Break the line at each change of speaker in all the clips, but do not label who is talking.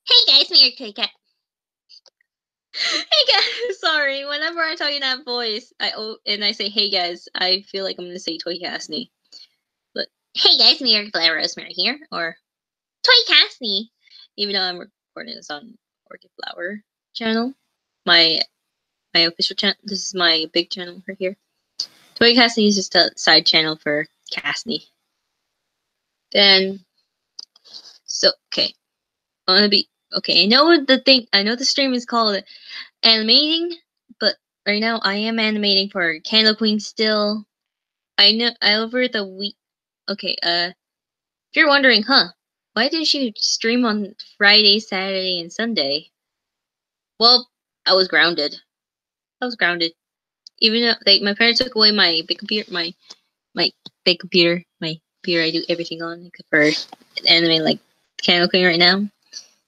Hey guys, Mary Kay Cat. Hey guys, sorry. Whenever I tell you that voice, I say hey guys, I feel like I'm gonna say Toy Casney. But hey guys, Mary Flower Rosemary here, or Toy Casney. Even though I'm recording this on Orchid Flower channel, my official channel. This is my big channel right here. Toy Casney is just a side channel for Casney. Then, okay. I'm gonna be okay. I know the stream is called Animating, but right now I am animating for Candle Queen still. I know over the week. Okay, if you're wondering, why didn't you stream on Friday, Saturday, and Sunday? Well, I was grounded. Even though my parents took away my big computer, my big computer, my computer I do everything on, except for animating like Candle Queen right now.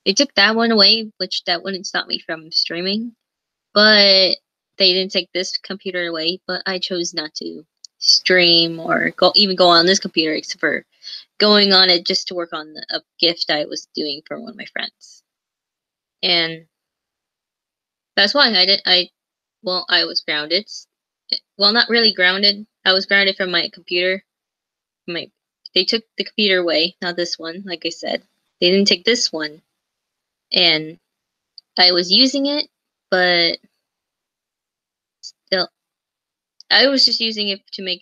They took that one away, which that wouldn't stop me from streaming. But they didn't take this computer away, but I chose not to stream or even go on this computer, except for going on it just to work on a gift I was doing for one of my friends. And that's why I was grounded. Well, not really grounded. I was grounded from my computer. They took the computer away, not this one, like I said. They didn't take this one. And I was using it, but still, I was just using it to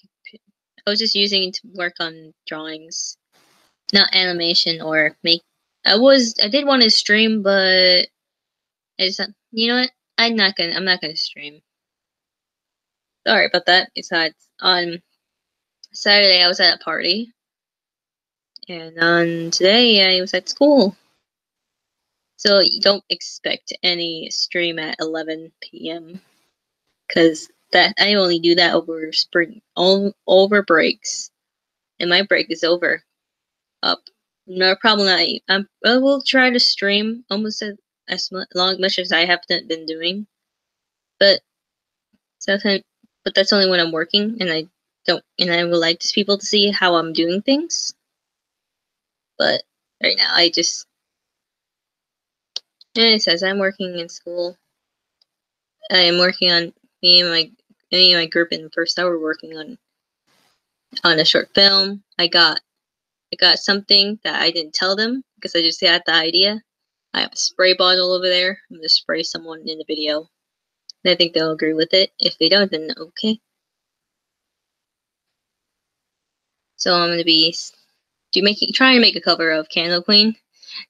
work on drawings, not animation or make. I did want to stream, but you know what? I'm not gonna stream. Sorry about that. Besides, on Saturday I was at a party, and on today I was at school. So you don't expect any stream at 11 p.m. because I only do that over over breaks, and my break is over. No problem. I will try to stream almost as much as I haven't been doing, but sometimes, but that's only when I'm working, and I would like people to see how I'm doing things. But right now, and it says I'm working in school. I am working on me and my group in the first hour working on a short film. I got something that I didn't tell them because I just got the idea. I have a spray bottle over there. I'm gonna spray someone in the video. And I think they'll agree with it. If they don't, then okay. So I'm gonna be trying to make a cover of Candle Queen.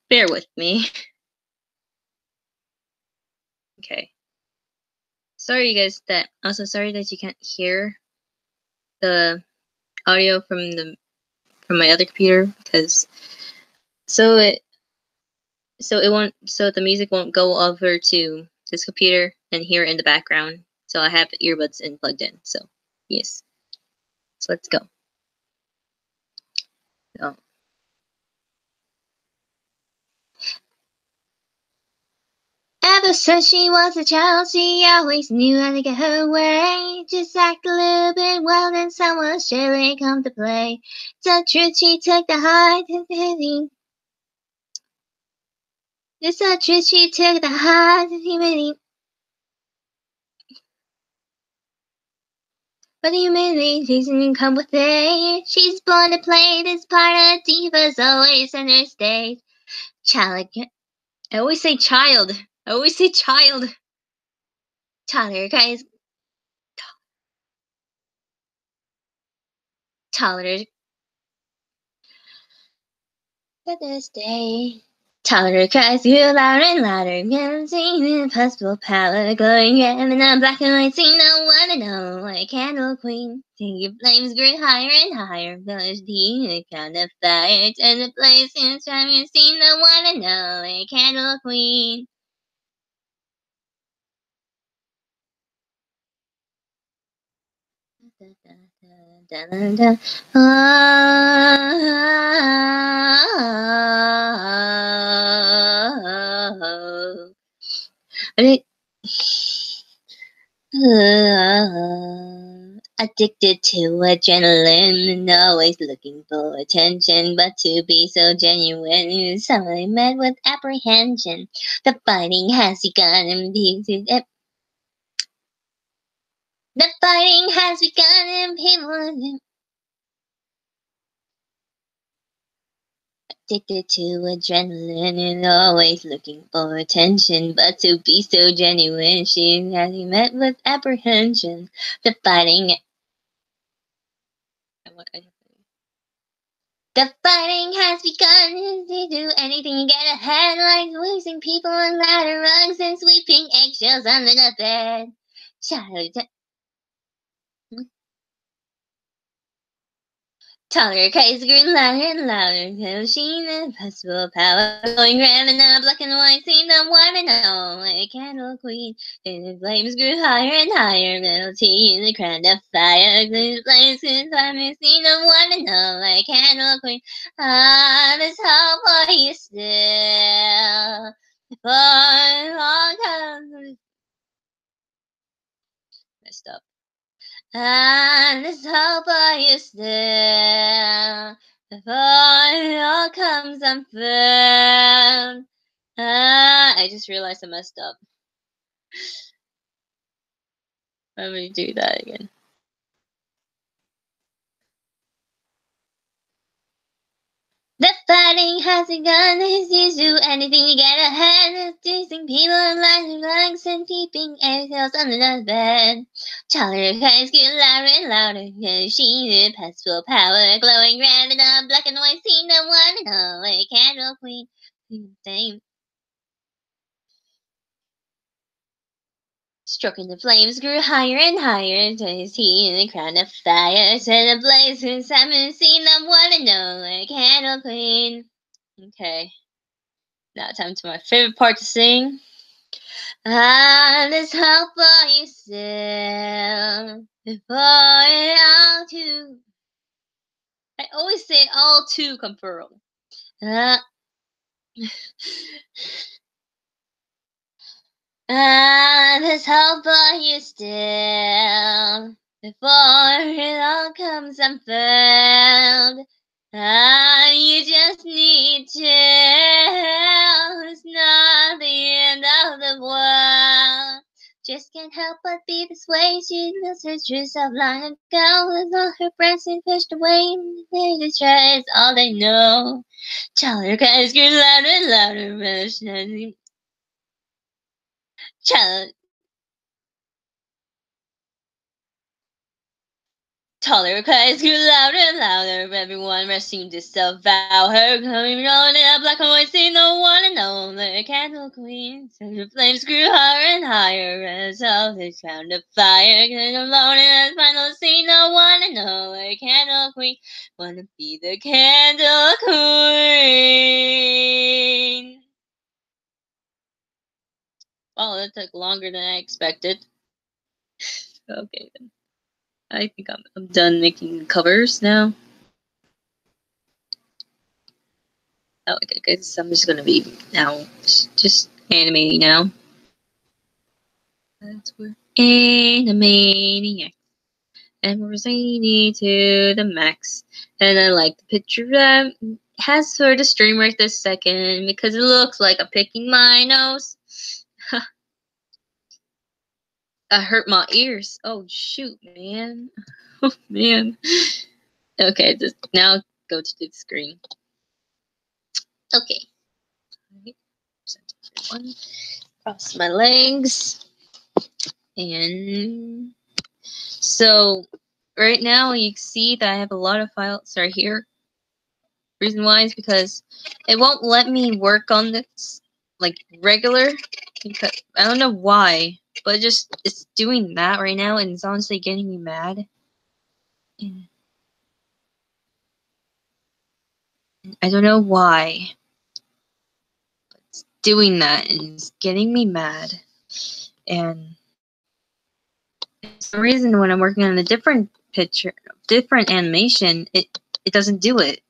Bear with me. Okay. Sorry, you guys. Sorry that you can't hear the audio from my other computer because the music won't go over to this computer and hear it in the background. So I have earbuds plugged in. So yes. So let's go. So. Ever since she was a child, she always knew how to get her way. Just act a little bit well, then someone surely come to play. The truth she took the heart of hitting. It's the truth she took the heart of humanity. But humanity doesn't come with age. She's born to play this part of divas, always center stage. Child, I always say child. Toddler, guys. Toddler. But this day. Toddler cries you louder and louder. Never seen an impossible power. Glowing red in a black and white scene. No one to know. Like Candle Queen. Think your flames grew higher and higher. Village tea, a kind of fire. And the place in time you've seen. No one to know. Like Candle Queen. Da, da, da, Addicted to adrenaline and always looking for attention, but to be so genuine is suddenly met with apprehension. The fighting has begun and the fighting has begun and people addicted to adrenaline and always looking for attention, but to be so genuine, she has met with apprehension. The fighting. The fighting has begun. They do anything to get ahead, like losing people on ladder rungs and sweeping eggshells under the bed. Taller kites grew louder and louder, machine impossible power, glowing red and a black and white scene of warm and all like a candle queen. And the flames grew higher and higher, melting in the crown of fire. The flames grew higher, scene of warm and all like a candle queen. Ah, there's hope for you still. For all comes messed up. And there's hope for you still. Before it all comes unfurled. I just realized I messed up. Let me do that again. The fighting has begun. He's do anything to get ahead. Chasing people and lighting legs and peeping eggshells under the bed. Taller kites get louder and louder. Machine impossible power, glowing red in a black and white scene. The one and only candle queen. Same. Stroking the flames grew higher and higher until his heat in the crown of fire set ablaze and Simon seen the one and only candle queen. Okay. Now time to my favorite part to sing. Ah, there's hope for you still. Before it all too. I always say all too confirm. There's hope for you still. Before it all comes unfurled. You just need to. It's not the end of the world. Just can't help but be this way. She lost her true self long ago. With all her friends and pushed away. They just try, it's all they know. Taller guys grew louder and louder. Taller cries grew louder and louder. Everyone rushing to self-vow her coming rolling in a black and white scene. No one and only candle queen. So the flames grew higher and higher as all the crown of fire. And alone in the final scene. No one and only candle queen. Wanna be the candle queen. Oh, that took longer than I expected. Okay then. I think I'm done making covers now. Oh, okay, guys, I'm just gonna be now just animating now. That's where animating, and we're zany to the max. And I like the picture that has for the stream right this second because it looks like I'm picking my nose. I hurt my ears. Oh shoot, man. Oh man. Okay, just now go to the screen. Okay. One. Cross my legs. And so right now you see that I have a lot of files right here. Reason why is because it won't let me work on this like regular. Because I don't know why, but it's doing that right now, and it's honestly getting me mad. And I don't know why, but it's doing that, and it's getting me mad. And for some reason, when I'm working on a different picture, different animation, it doesn't do it.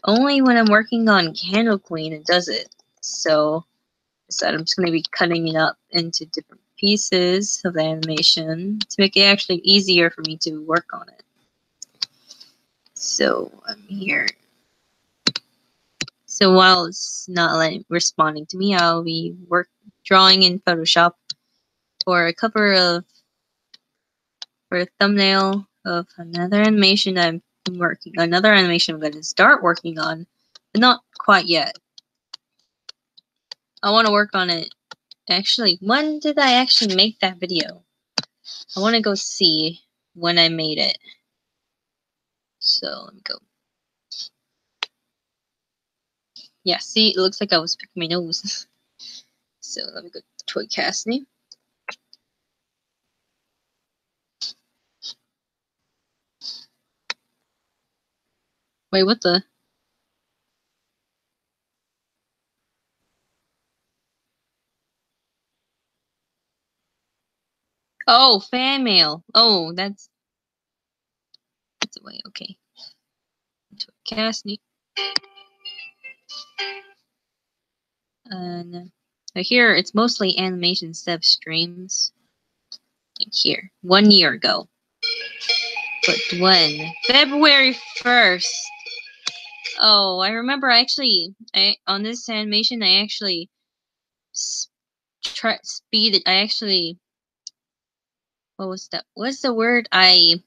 Only when I'm working on Candle Queen, it does it. So I'm just going to be cutting it up into different pieces of the animation to make it actually easier for me to work on it. So I'm here. So while it's not responding to me, I'll be drawing in Photoshop for a cover of, for a thumbnail of another animation I'm going to start working on, but not quite yet. I want to work on it. Actually, when did I actually make that video? I want to go see when I made it. So let me go. Yeah, see, it looks like I was picking my nose. So let me go to Toy Casting. Wait, what the? Oh, fan mail. Oh, that's a way. Okay. Toy Casting. And here it's mostly animation instead of streams. Like here, 1 year ago. But when? February 1st. Oh, I remember on this animation I actually speed it. I actually, what was that? What's the word? What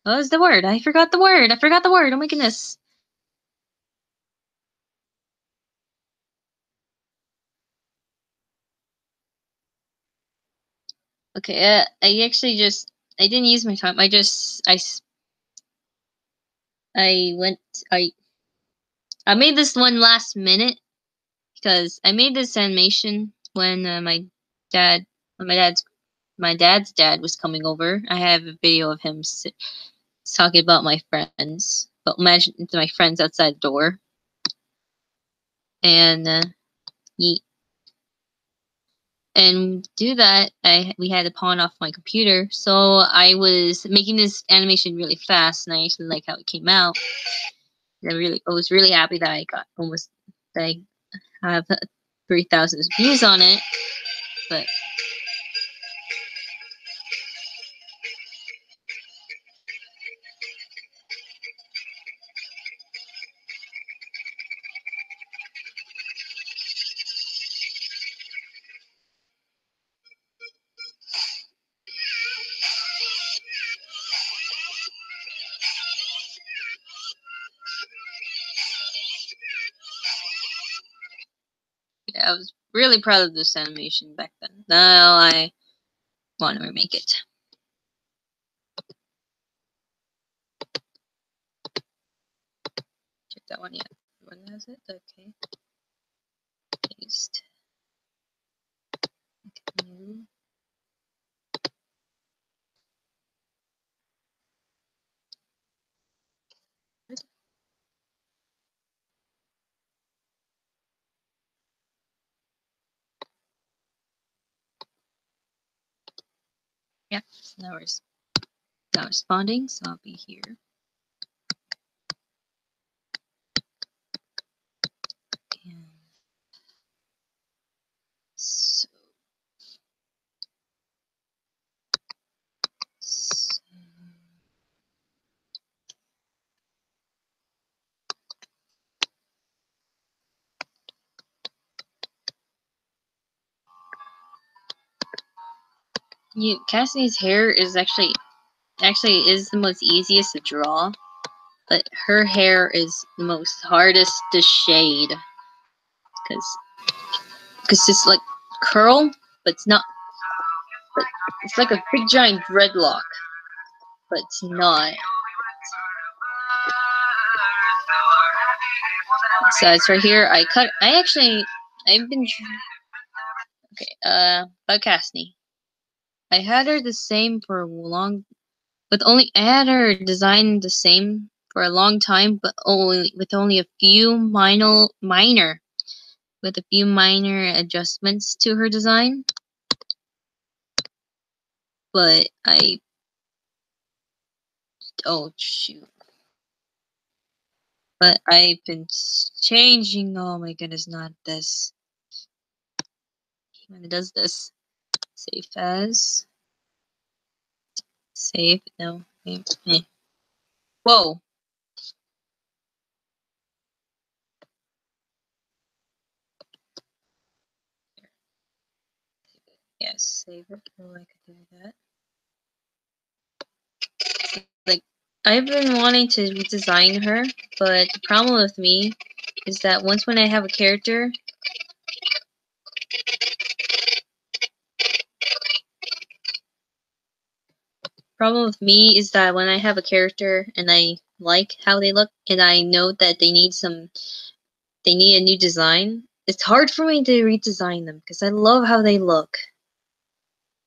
was the word? I forgot the word. Oh my goodness. Okay, I actually I didn't use my time. I went, I made this one last minute because I made this animation when dad, when my dad's dad was coming over. I have a video of him talking about my friends, but imagine it's my friends outside the door, and do that. We had to pawn off my computer, so I was making this animation really fast, and I actually like how it came out. I was really happy that I have 3,000 views on it, but yeah, I was really proud of this animation back then. Now I want to remake it. Check that one yet. What is it? Okay. Paste. New. Yeah, now it's not responding, so I'll be here. And so, Cassie's hair is actually is the most easiest to draw, but her hair is the most hardest to shade because it's like curl, but it's not. But it's like a big giant dreadlock, but it's not. So it's right here. I've been okay. About Cassidy. I had her the same for a long, but only I had her design the same for a long time, but only a few minor adjustments to her design. But oh shoot. But I've been changing. Oh my goodness, not this. When it does this. Save as. Save. No. Whoa. Yes, save it. Oh, I could do that. Like, I've been wanting to redesign her, but the problem with me is that once when I have a character, problem with me is that when I have a character and I like how they look and I know that they need a new design, it's hard for me to redesign them because I love how they look.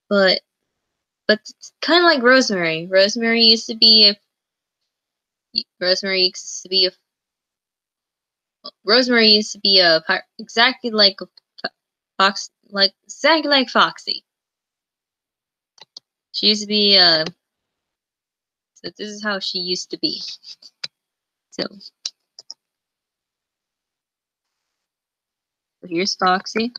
But it's kind of like Rosemary. Rosemary used to be a exactly like exactly like Foxy. She used to be so this is how she used to be. So here's Foxy.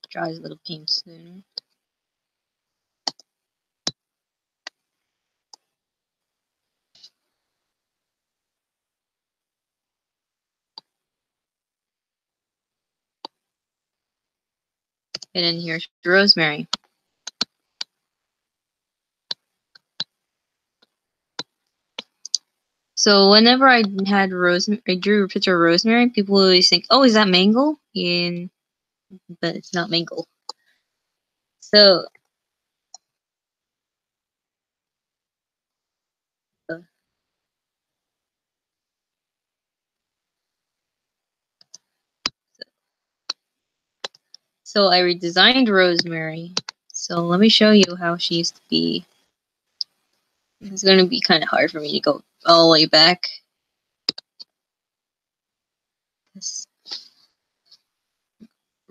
Draw his little pink sooner. And then here's Rosemary. So whenever I drew a picture of Rosemary, people always think, "Oh, is that Mangle?" But it's not Mangle. So, uh, so I redesigned Rosemary. So let me show you how she used to be. It's going to be kind of hard for me to go all the way back.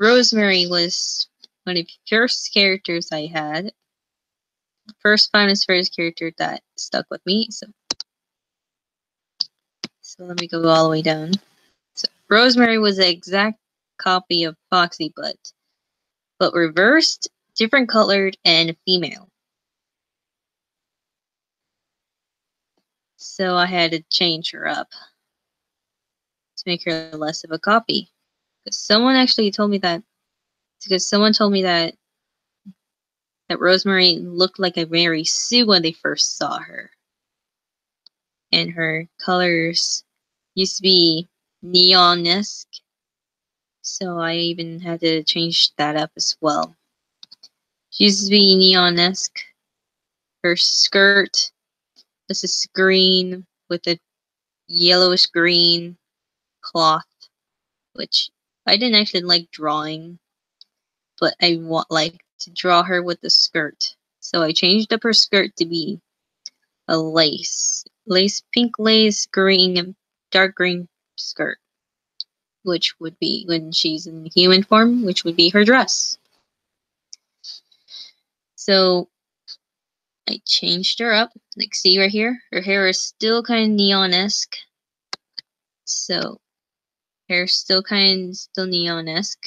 Rosemary was one of the first characters I had. First character that stuck with me. So let me go all the way down. So Rosemary was the exact copy of Foxy, but reversed, different colored, and female. So I had to change her up to make her less of a copy. Because someone actually told me that. Because someone told me that Rosemary looked like a Mary Sue when they first saw her, and her colors used to be neon-esque. So I even had to change that up as well. She used to be neon-esque. Her skirt, this is green with a yellowish green cloth, which I didn't actually like drawing, but I like to draw her with the skirt. So I changed up her skirt to be a pink lace, green, and dark green skirt, which would be when she's in human form, which would be her dress. So I changed her up. Like, see right here? Her hair is still kind of neon-esque. So, hair's still neon-esque.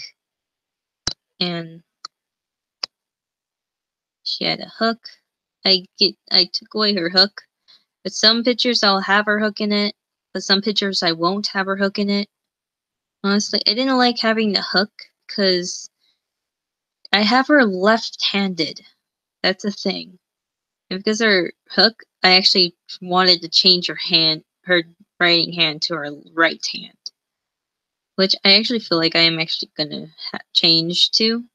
And she had a hook. I took away her hook. But some pictures I'll have her hook in it. But some pictures I won't have her hook in it. Honestly, I didn't like having the hook because I have her left-handed. That's a thing. And because of her hook, I actually wanted to change her writing hand to her right hand. Which I actually feel like I am actually gonna change to.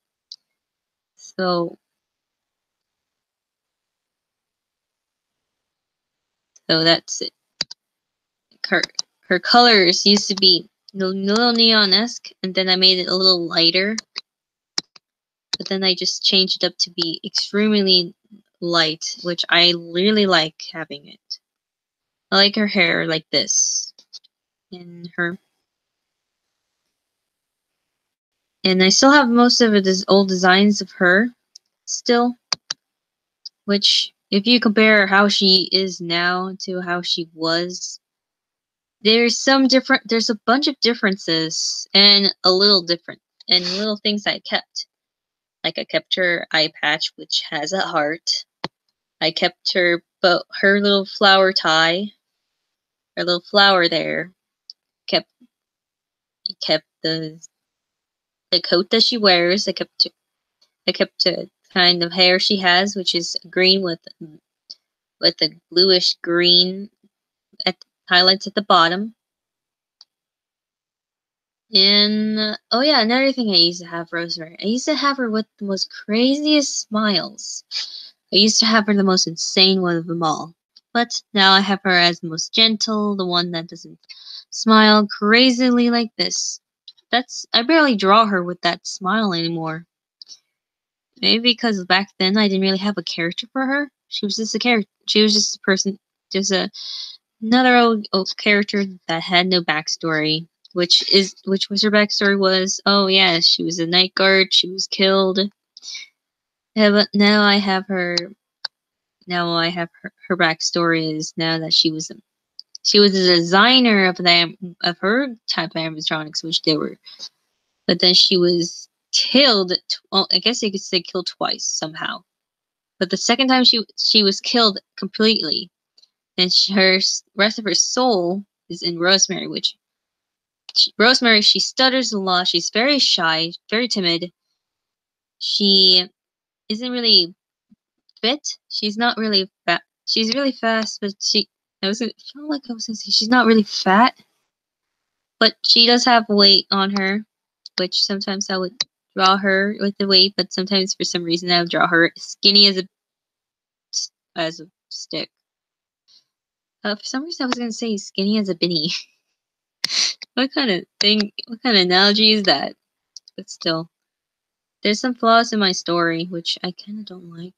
So that's it. Her colors used to be a little neon-esque, and then I made it a little lighter. But then I just changed it up to be extremely light, which I really like having it. I like her hair like this. And her. And I still have most of the old designs of her still. Which, if you compare how she is now to how she was, there's a bunch of differences and a little different and little things I kept. Like I kept her eye patch, which has a heart. I kept her little flower tie, her little flower there. Kept kept the coat that she wears. I kept the kind of hair she has, which is green with a bluish green at highlights at the bottom. And oh yeah, another thing I used to have Rosemary. I used to have her with the most craziest smiles. I used to have her the most insane one of them all. But now I have her as the most gentle, the one that doesn't smile crazily like this. I barely draw her with that smile anymore. Maybe because back then I didn't really have a character for her. She was just a character. She was just a person, just another old character that had no backstory. Which was her backstory was, oh yeah, she was a night guard. She was killed. Yeah, but now I have her. Now I have her backstory is now that she was a designer of her type of animatronics, which they were. But then she was killed. Well, I guess you could say killed twice somehow. But the second time she was killed completely, and her rest of her soul is in Rosemary, which Rosemary, she stutters a lot. She's very shy, very timid. She isn't really fit. She's not really fat. She's really fast, but I felt like I was gonna say she's not really fat, but she does have weight on her, which sometimes I would draw her with the weight, but sometimes for some reason I would draw her skinny as a stick. For some reason I was gonna say skinny as a binny. What kind of thing? What kind of analogy is that? But still, there's some flaws in my story which I kind of don't like.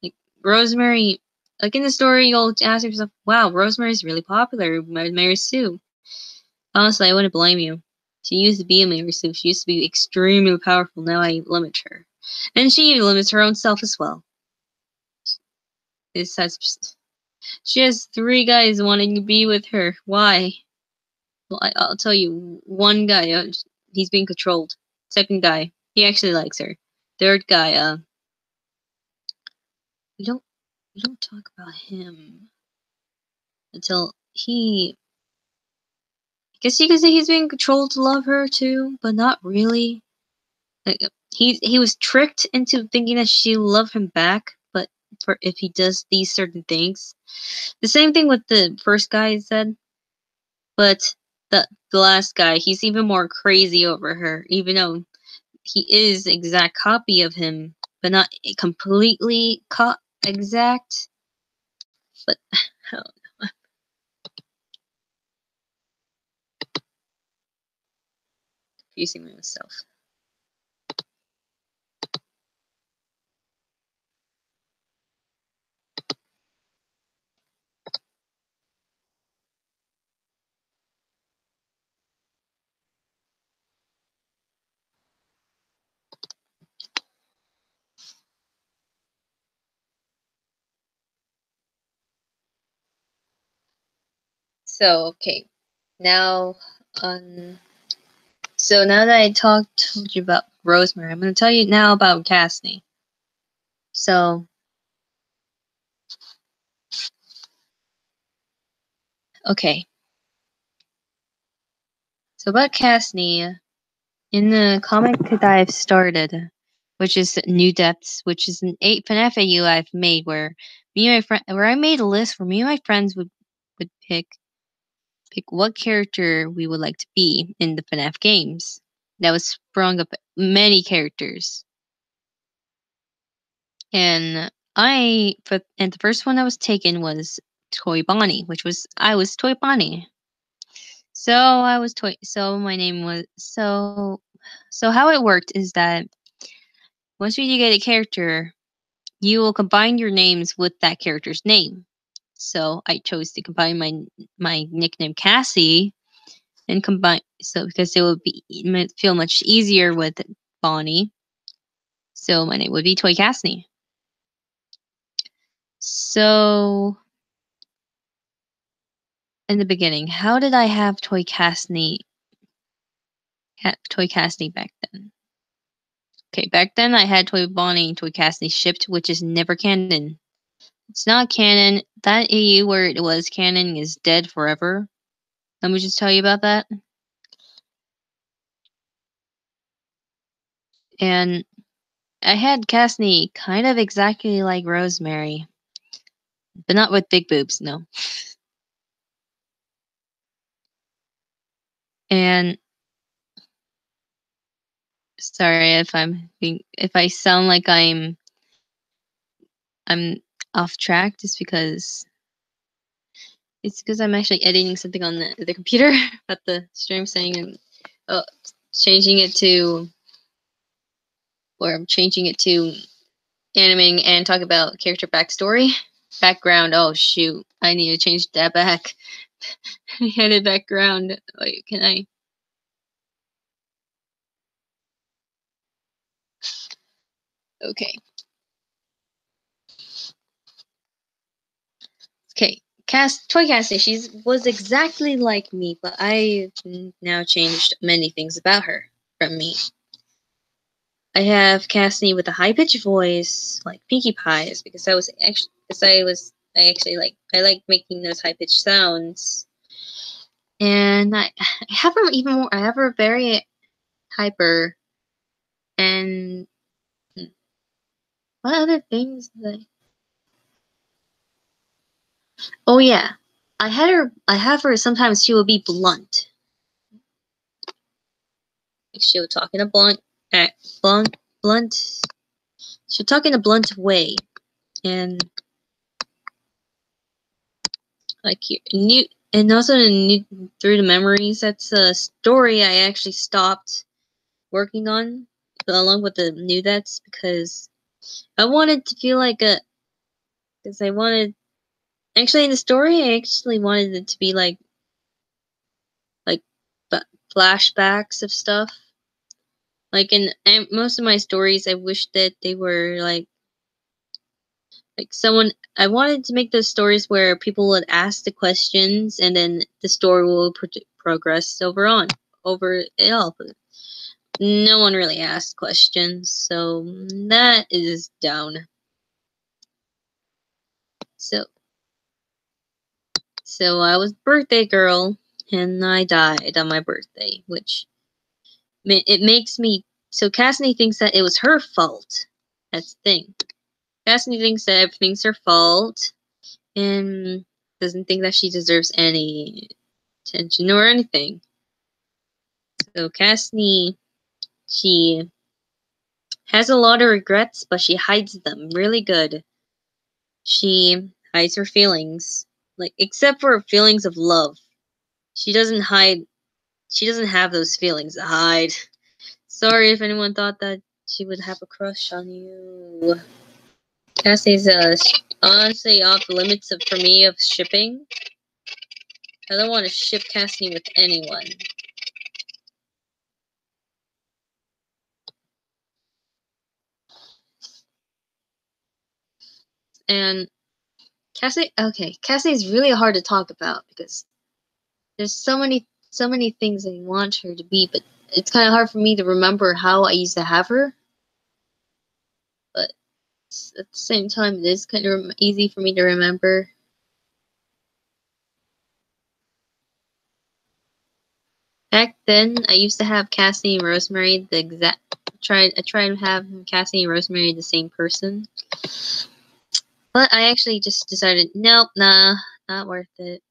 Like Rosemary, like in the story, you'll ask yourself, "Wow, Rosemary's really popular. Mary Sue." Honestly, I wouldn't blame you. She used to be a Mary Sue. She used to be extremely powerful. Now I limit her, and she limits her own self as well. She has 3 guys wanting to be with her. Why? Well, I'll tell you. One guy, he's being controlled. Second guy, he actually likes her. Third guy, we don't talk about him until I guess you could say he's being controlled to love her too, but not really. Like, he was tricked into thinking that she loved him back, but for if he does these certain things. The same thing with the first guy I said, but the last guy, he's even more crazy over her, even though he is exact copy of him, but not completely exact. But I don't know, I'm confusing myself. So okay, now um so now that told you about Rosemary, I'm going to tell you now about Casney. So okay, so about Casney in the comic that I've started, which is New Depths, which is an 8 FNAF AU I've made where I made a list where me and my friends would pick what character we would like to be in the FNAF games. That was sprung up many characters. And the first one that was taken was Toy Bonnie, I was Toy Bonnie. So my name was so how it worked is that once you get a character, you will combine your names with that character's name. So I chose to combine my nickname Cassie and combine because it would feel much easier with Bonnie. So my name would be Toy Cassie. So in the beginning, how did I have Toy Cassie back then? Okay, back then I had Toy Bonnie and Toy Cassie shipped, which is never canon. It's not canon. That AU where it was canon is dead forever. Let me just tell you about that. And I had Cassie kind of exactly like Rosemary, but not with big boobs, no. And sorry if I sound like I'm off track, just because it's because I'm actually editing something on the computer at the stream saying and changing it to, or I'm changing it to animating and talk about character backstory. Background, oh shoot, I need to change that back. I had a background. Wait, can I? Okay. Okay. Toy Cassie, she was exactly like me, but I now changed many things about her from me. I have Cassie with a high pitched voice, like Pinkie Pie's, because I like making those high pitched sounds. And I have her even more. I have her very hyper. And what other things? Oh yeah, I have her. Sometimes she will be blunt. Like she'll talk in a blunt. She'll talk in a blunt way, and like and also through the memories. That's a story I actually stopped working on, along with the new that's because I wanted to feel like because I wanted actually in the story I actually wanted it to be like like flashbacks of stuff. Like in most of my stories, I wish that they were like someone. I wanted to make those stories where people would ask the questions, and then the story will progress over it all. But no one really asked questions, so that is down. So, so I was birthday girl, and I died on my birthday, which it makes me. So Cassidy thinks that it was her fault. That's the thing. Cassidy thinks that everything's her fault, and doesn't think that she deserves any attention or anything. So Cassidy, she has a lot of regrets, but she hides them really good. She hides her feelings, like except for feelings of love. She doesn't hide. She doesn't have those feelings to hide. Sorry if anyone thought that she would have a crush on you. Cassie's honestly off the limits for me of shipping. I don't want to ship Cassie with anyone. And Cassie's really hard to talk about because there's so many things I want her to be, but it's kind of hard for me to remember how I used to have her. But at the same time, it is kind of easy for me to remember. Back then, I used to have Cassie and Rosemary I tried to have Cassie and Rosemary the same person. But I actually just decided, nope, nah, not worth it.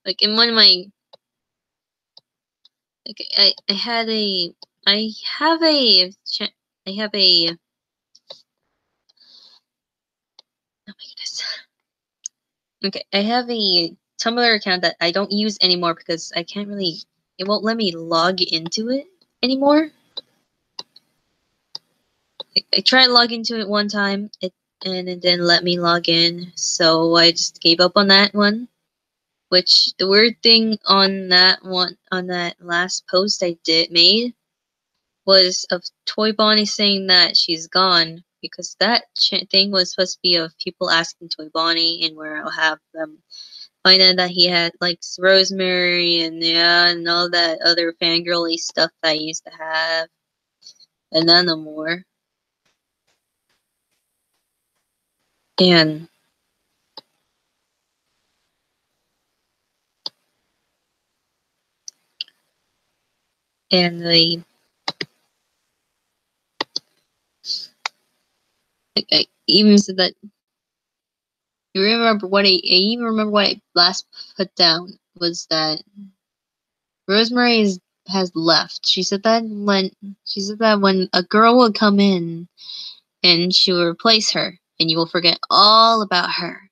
Like in one of my, like I have a, I have a, oh my goodness. Okay, I have a Tumblr account that I don't use anymore because I can't really, it won't let me log into it anymore. I tried to log into it one time, it and it didn't let me log in, so I just gave up on that one. Which the weird thing on that one, on that last post I made, was of Toy Bonnie saying that she's gone, because that thing was supposed to be of people asking Toy Bonnie, and where I'll have them find out that he had like Rosemary and yeah, and all that other fangirly stuff that I used to have, and none no more. And the like, I even said that. You remember what I even remember what I last put down was that Rosemary has left. She said that when a girl would come in and she will replace her, and you will forget all about her.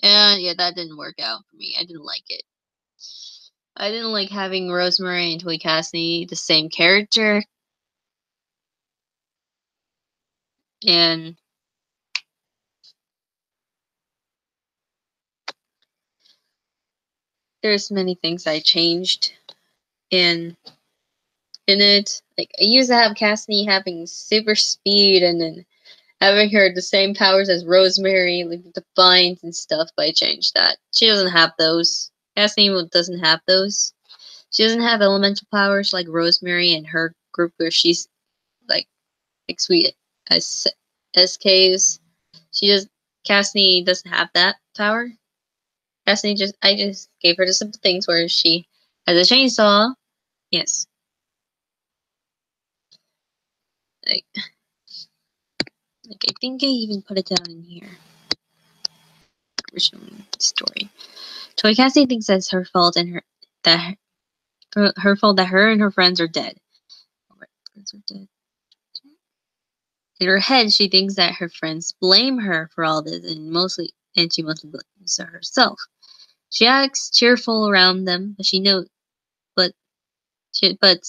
And yeah, that didn't work out for me. I didn't like it. I didn't like having Rosemary and Toy Cassidy the same character, and there's many things I changed in it. Like I used to have Cassidy having super speed, and then having her the same powers as Rosemary, like the vines and stuff, but I changed that. She doesn't have those. Cassidy doesn't have those. She doesn't have elemental powers like Rosemary and her group, where she's like sweet as SKs. She does. Cassidy doesn't have that power. I just gave her the simple things where she has a chainsaw. Yes, like I think I even put it down in here. Original story. Toy Cassidy thinks that's her fault, and her fault that her and her friends are dead. Friends are dead. In her head, she thinks that her friends blame her for all this, and she mostly blames herself. She acts cheerful around them, but but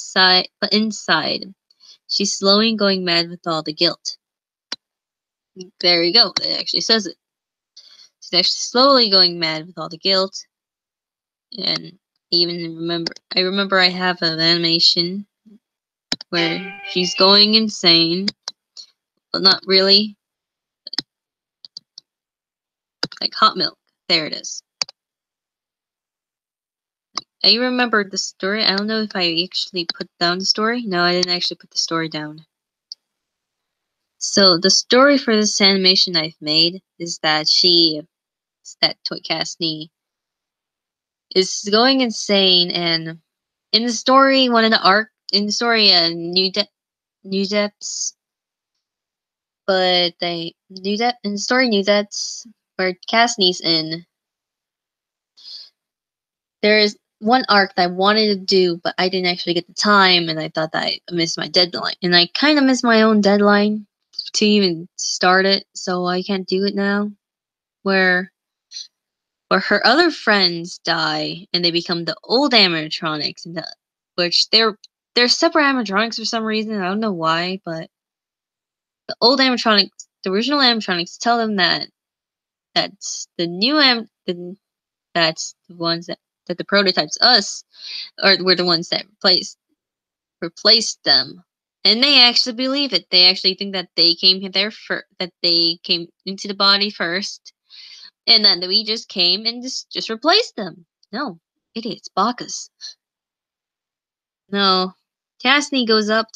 but inside, she's slowly going mad with all the guilt. There you go. It actually says it. She's actually slowly going mad with all the guilt, and I remember I have an animation where she's going insane, but not really. Like hot milk. There it is. I remember the story. I don't know if I actually put down the story. No, I didn't actually put the story down. So the story for this animation I've made is that Toy Cassidy is going insane, and in the story, New Depths, but in the story New Depths, where Cassidy's in, there's one arc that I wanted to do, but I didn't actually get the time, and I thought that I missed my deadline. And I kind of missed my own deadline to even start it, so I can't do it now. Where her other friends die, and they become the old animatronics, which they're separate animatronics for some reason. I don't know why, but the original animatronics, tell them that's the new that's the ones that the prototypes were the ones that replaced them, and they actually believe it. They actually think that they came that they came into the body first, and then we just came and just replaced them. No, idiots, Bacchus. No, Cassidy goes up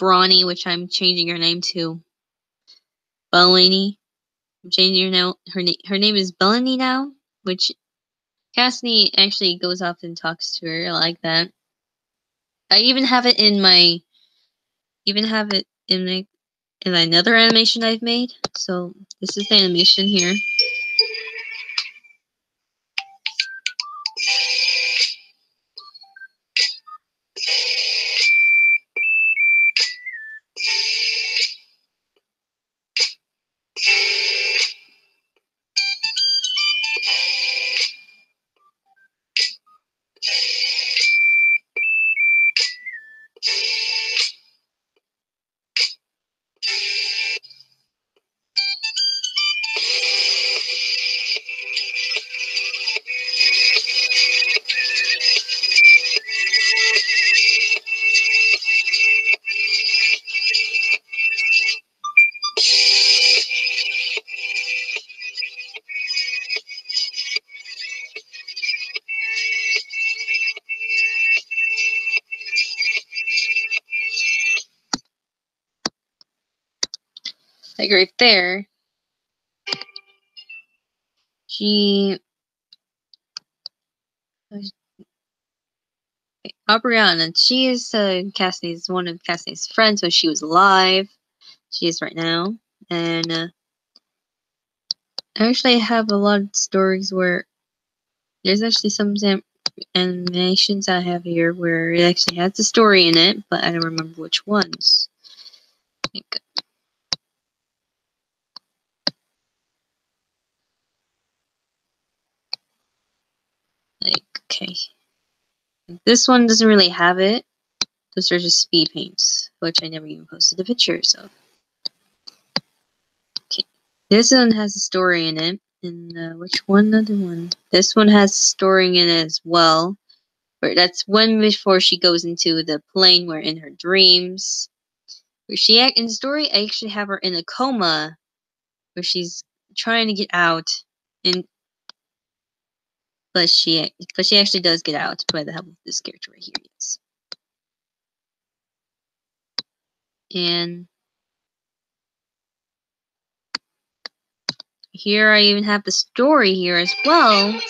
Ronnie, which I'm changing her name to Bellini. I'm changing her name is Bellini now, which Cassidy actually goes off and talks to her like that. I even have it in my in another animation I've made. So this is the animation here. Like right there. Aubriana, she is Cassidy's one of Cassidy's friends when she was alive. She is right now. And I actually have a lot of stories where there's actually some animations I have here where it actually has a story in it, but I don't remember which ones. Okay. This one doesn't really have it. Those are just speed paints, which I never even posted the pictures of. Okay. This one has a story in it. And which one? Other one. This one has a story in it as well. Where that's one before she goes into the plane, where in her dreams, where she in the story, I actually have her in a coma, where she's trying to get out, but she actually does get out by the help of this character right here. Yes. And here I even have the story here as well.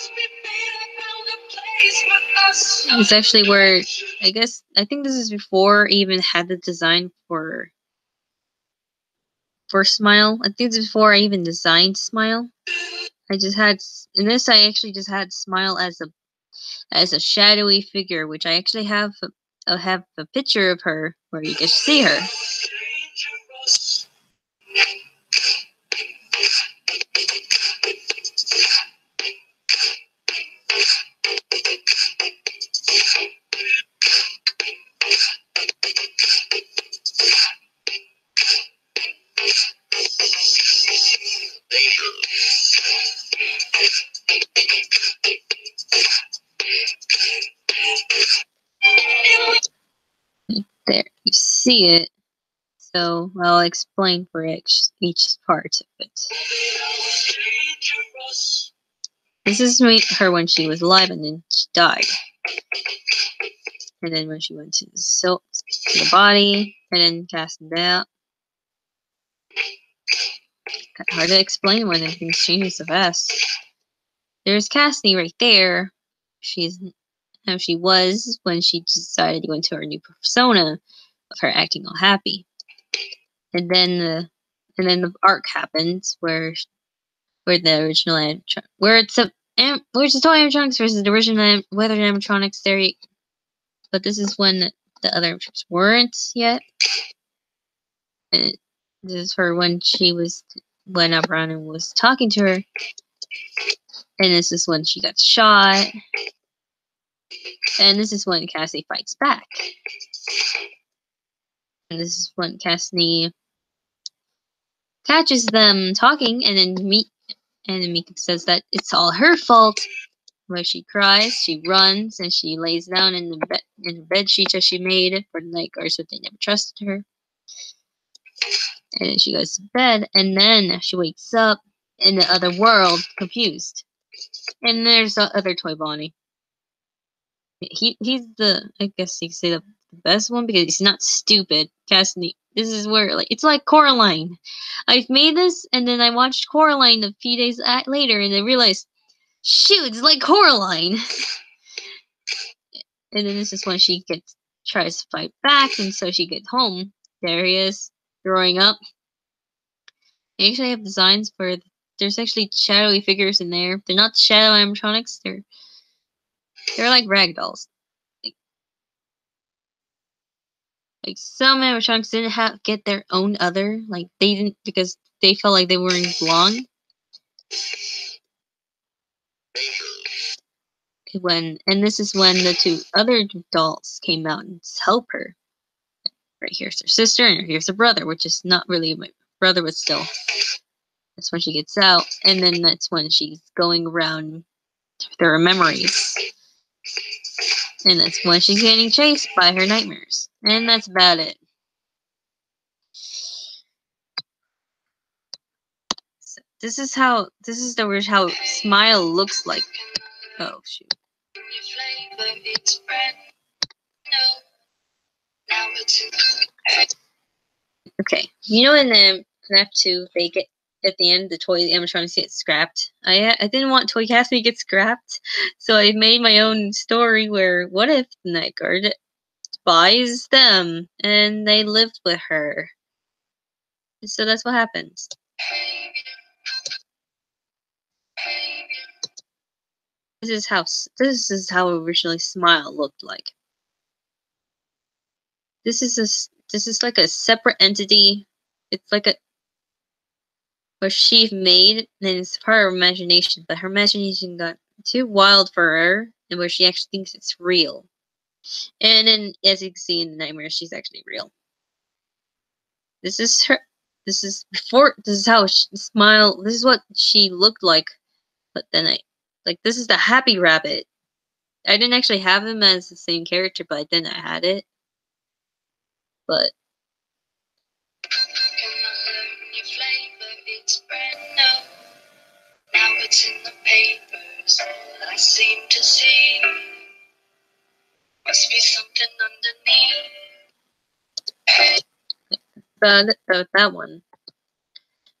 It's actually where I think this is before I even had the design for Smile. I think it's before I even designed Smile. I just had in this. I actually just had Smile as a shadowy figure, which I actually have a picture of her where you can see her. There, you see it. So I'll explain for each part of it. This is her when she was alive, and then she died. And then when she went to the body, and then cast it out. Hard to explain when everything's changing so fast. There's Cassidy right there. She's how she was when she decided to go into her new persona of her acting all happy. And then the arc happens where the original where it's toy animatronics versus the original weather animatronics there. But this is when the other animatronics weren't yet. And this is her when O'Brien was talking to her. And this is when she got shot. And this is when Cassidy fights back. And this is when Cassidy catches them talking, and then Mika says that it's all her fault. Where she cries, she runs, and she lays down in the bed sheet that she made for the night guards, so they never trusted her. And then she goes to bed, and then she wakes up in the other world, confused. And there's the other toy Bonnie. He's I guess you could say the best one because he's not stupid. Cassidy. This is where it's like Coraline. I've made this, and then I watched Coraline a few days later, and I realized, shoot, it's like Coraline. And then this is when she tries to fight back, and so she gets home. There he is, throwing up. I actually have designs for. There's actually shadowy figures in there. They're not shadow animatronics. They're like ragdolls. Like some animatronics didn't get their own other. Like they didn't because they felt like they weren't belong. And this is when the two other dolls came out and help her. Right here's her sister, and here's her brother, which is not really my brother, but still. That's when she gets out, and then that's when she's going around through her memories. And that's when she's getting chased by her nightmares. And that's about it. So this is how Smile looks like. Oh shoot. Okay, in the Snap 2, they get at the end the toy animatronics get scrapped. I didn't want Toy Castle to get scrapped, so I made my own story where what if the night guard buys them and they live with her. So that's what happens. This is how originally Smile looked like. This is like a separate entity. It's like a where she made, and it's part of her imagination, but her imagination got too wild for her, and where she actually thinks it's real. And then, as you can see in the nightmare, she's actually real. This is her. This is before. This is how she Smile. This is what she looked like. But then this is the Happy Rabbit. I didn't actually have him as the same character, but then I had it. But now it's in the papers. I seem to see. Must be something underneath. That one.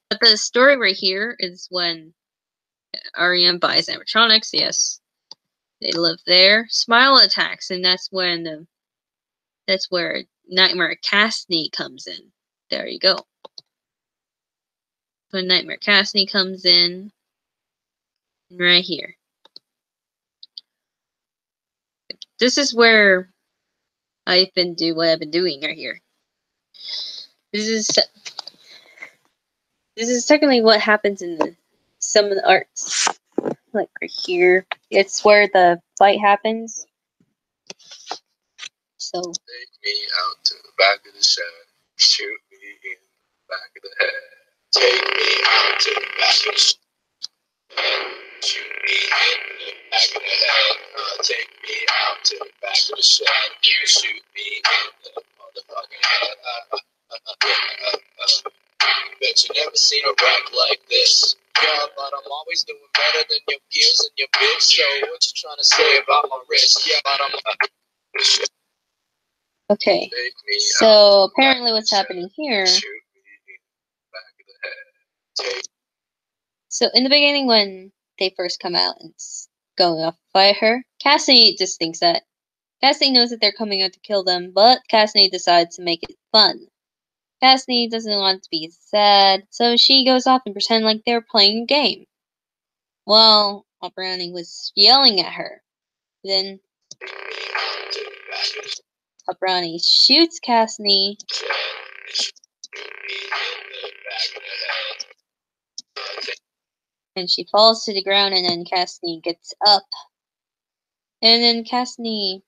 But the story right here is when REM buys animatronics. Yes, they live there. Smile attacks, and that's where Nightmare Cassidy comes in. There you go. When Nightmare Cassidy comes in, right here. This is where I've been what I've been doing right here. This is technically what happens in some of the arts. Like right here. It's where the fight happens. So take me out to the back of the shed. Shoot me in the back of the head. Take me out to the back of the shed. Shoot me in the back of the head. Take me out to the back of the shed. Shoot me in the motherfucking head. Bet you never seen a wreck like this. Yeah, but I'm always doing better than your peers and your bitch. So what you trying to say about my wrist? Yeah, but I'm okay. So apparently what's happening here. So in the beginning when they first come out and going off by her, Cassidy just thinks that Cassidy knows that they're coming out to kill them, but Cassidy decides to make it fun. Cassidy doesn't want to be sad, so she goes off and pretend like they're playing a game. Well, Brownie was yelling at her. Then Brownie shoots Cassidy, and she falls to the ground, and then Cassidy gets up. And then Cassidy's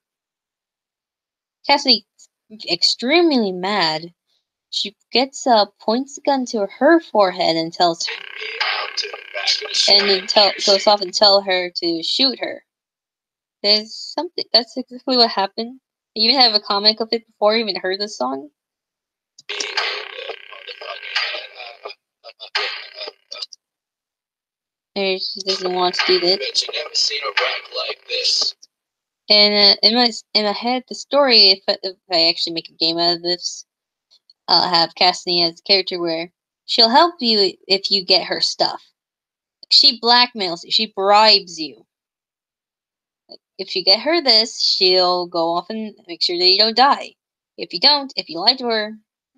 extremely mad. She gets up, points the gun to her forehead, and tells her, and then goes off and tell her to shoot her. There's something. That's exactly what happened. I even have a comic of it before I even heard the song. And she doesn't want to do this. And in my head, the story, if I actually make a game out of this, I'll have Cassidy as a character where she'll help you if you get her stuff. She blackmails you. She bribes you. If you get her this, she'll go off and make sure that you don't die. If you don't, if you lie to her,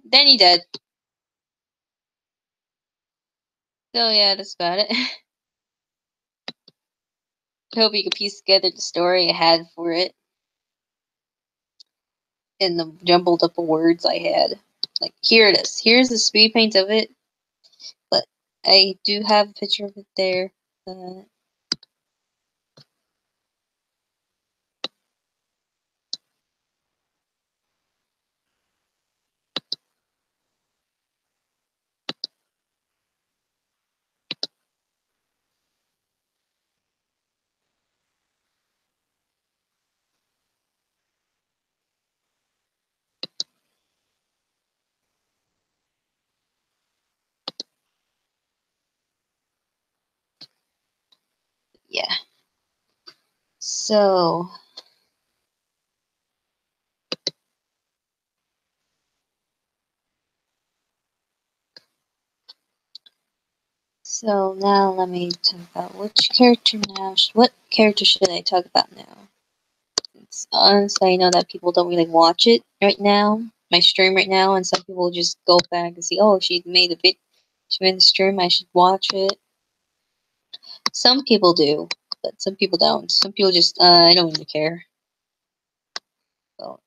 then you're dead. So yeah, that's about it. I hope you can piece together the story I had for it. And the jumbled up words I had. Like, here it is. Here's the speed paint of it. But I do have a picture of it there. Yeah. So So now let me talk about which character now. What character should I talk about now? It's honestly, I know that people don't really watch it right now, my stream right now, and some people just go back and see, oh, she made a she made a stream, I should watch it. Some people do, but some people don't. Some people just, I don't really care. So,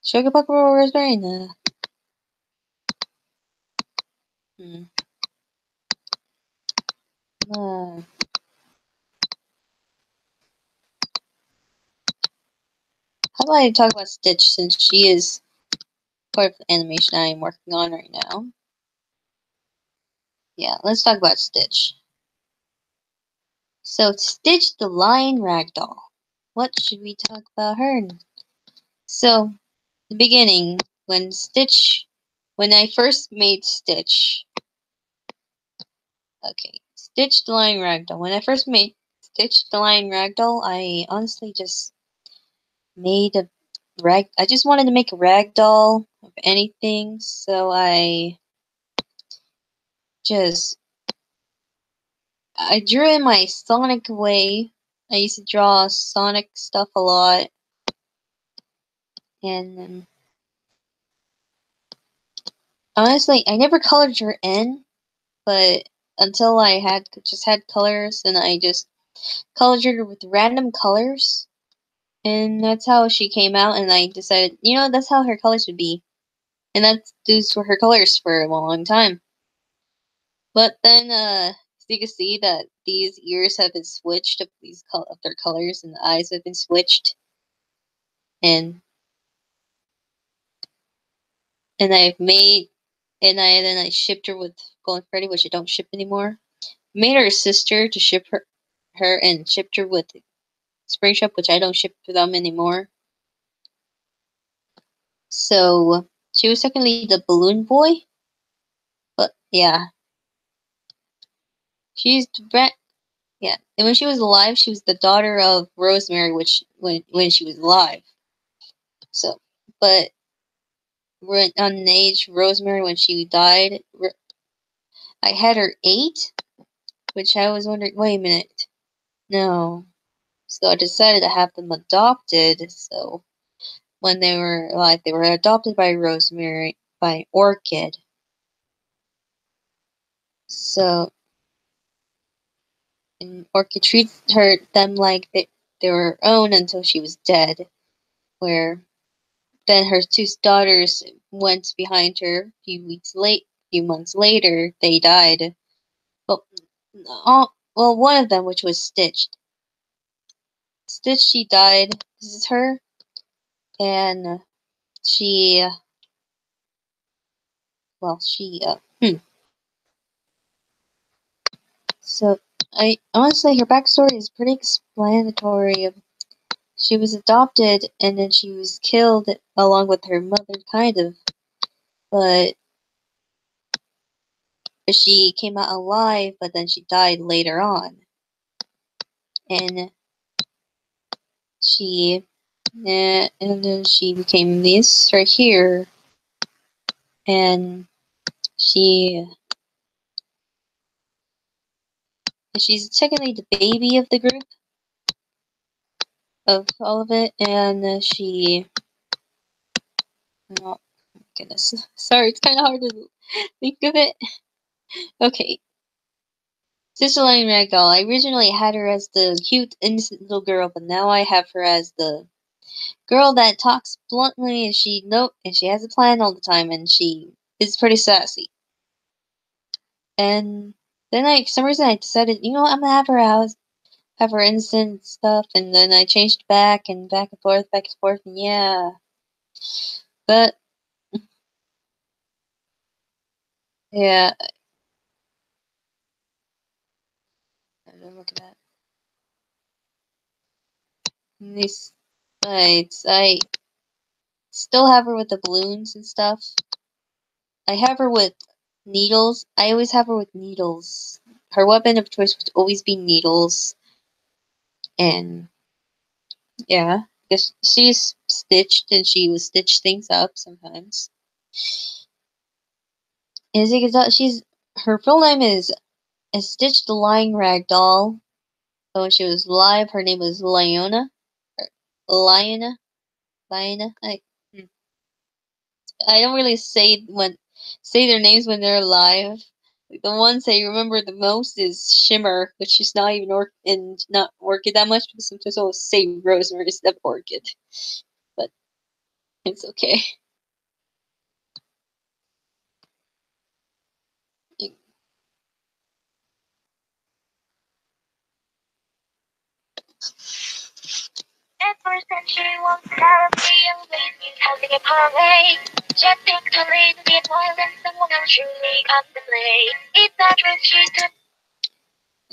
Sugar Buckle Raspberry? Nah. Hmm. Nah. How about I talk about Stitch since she is part of the animation I am working on right now? Yeah, let's talk about Stitch. So, Stitch the Lion Ragdoll. What should we talk about her? So, the beginning, when I first made Stitch. Okay, Stitch the Lion Ragdoll. When I first made Stitch the Lion Ragdoll, I honestly just made a I just wanted to make a ragdoll of anything, so just I drew in my Sonic way. I used to draw Sonic stuff a lot, and honestly, I never colored her in, but until I had colors, and I just colored her with random colors, and that's how she came out. And I decided, that's how her colors would be, and those were her colors for a long time. But then, so you can see that these ears have been switched of their colors, and the eyes have been switched, and I've made, and I shipped her with Golden Freddy, which I don't ship anymore. Made her a sister to ship her, and shipped her with Spring Shop, which I don't ship to them anymore. So she was technically the balloon boy, but yeah, she's yeah. And when she was alive, she was the daughter of Rosemary, which when she was alive. So, but on age Rosemary when she died, I had her 8, which I was wondering. Wait a minute, no. So I decided to have them adopted. So when they were alive, they were adopted by Rosemary by Orchid. So and Orchid treated them like they were her own until she was dead. Where then her 2 daughters went behind her. Few months later, they died. Well, one of them, which was Stitch. Stitch, she died. This is her, and she, So I honestly, her backstory is pretty explanatory. She was adopted, and then she was killed along with her mother, kind of, but she came out alive. But then she died later on, and she, and then she became this right here, and she. She's technically the baby of the group, of all of it, and oh goodness, sorry, it's kind of hard to think of it. Okay, Sister Lane Ragdoll. I originally had her as the cute, innocent little girl, but now I have her as the girl that talks bluntly, and she has a plan all the time, and she is pretty sassy. And then for some reason, I decided, I'm gonna have her innocent stuff, and then I changed back and forth, and yeah. But yeah, look at that. These sites, I still have her with the balloons and stuff. I have her with needles. I always have her with needles. Her weapon of choice would always be needles. And yeah, because she's stitched and she will stitch things up sometimes. As you can tell, her full name is I stitched the lying rag doll. So when she was live, her name was Leona. Or Liona? Liona? Hmm. I don't really say their names when they're alive. Like, the ones I remember the most is Shimmer, which is not even not Orchid that much because sometimes I'll say Rosemary instead of Orchid. But it's okay. At first century was terribly amazing, having a parade. Just think to lead the violence someone else truly got the play. It's that when she took.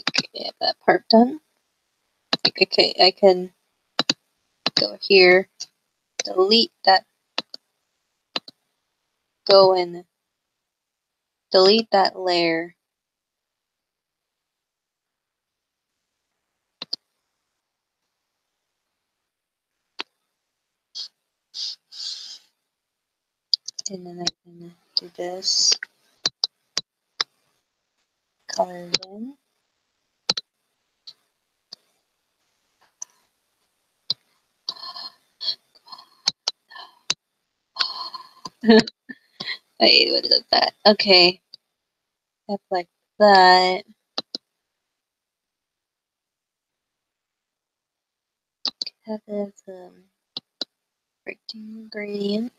Okay, I have that part done. Okay, I can go here, delete that, go and delete that layer. And then I can do this, color it in. Wait, what is that? Okay, up like that. Have this rectangle gradient.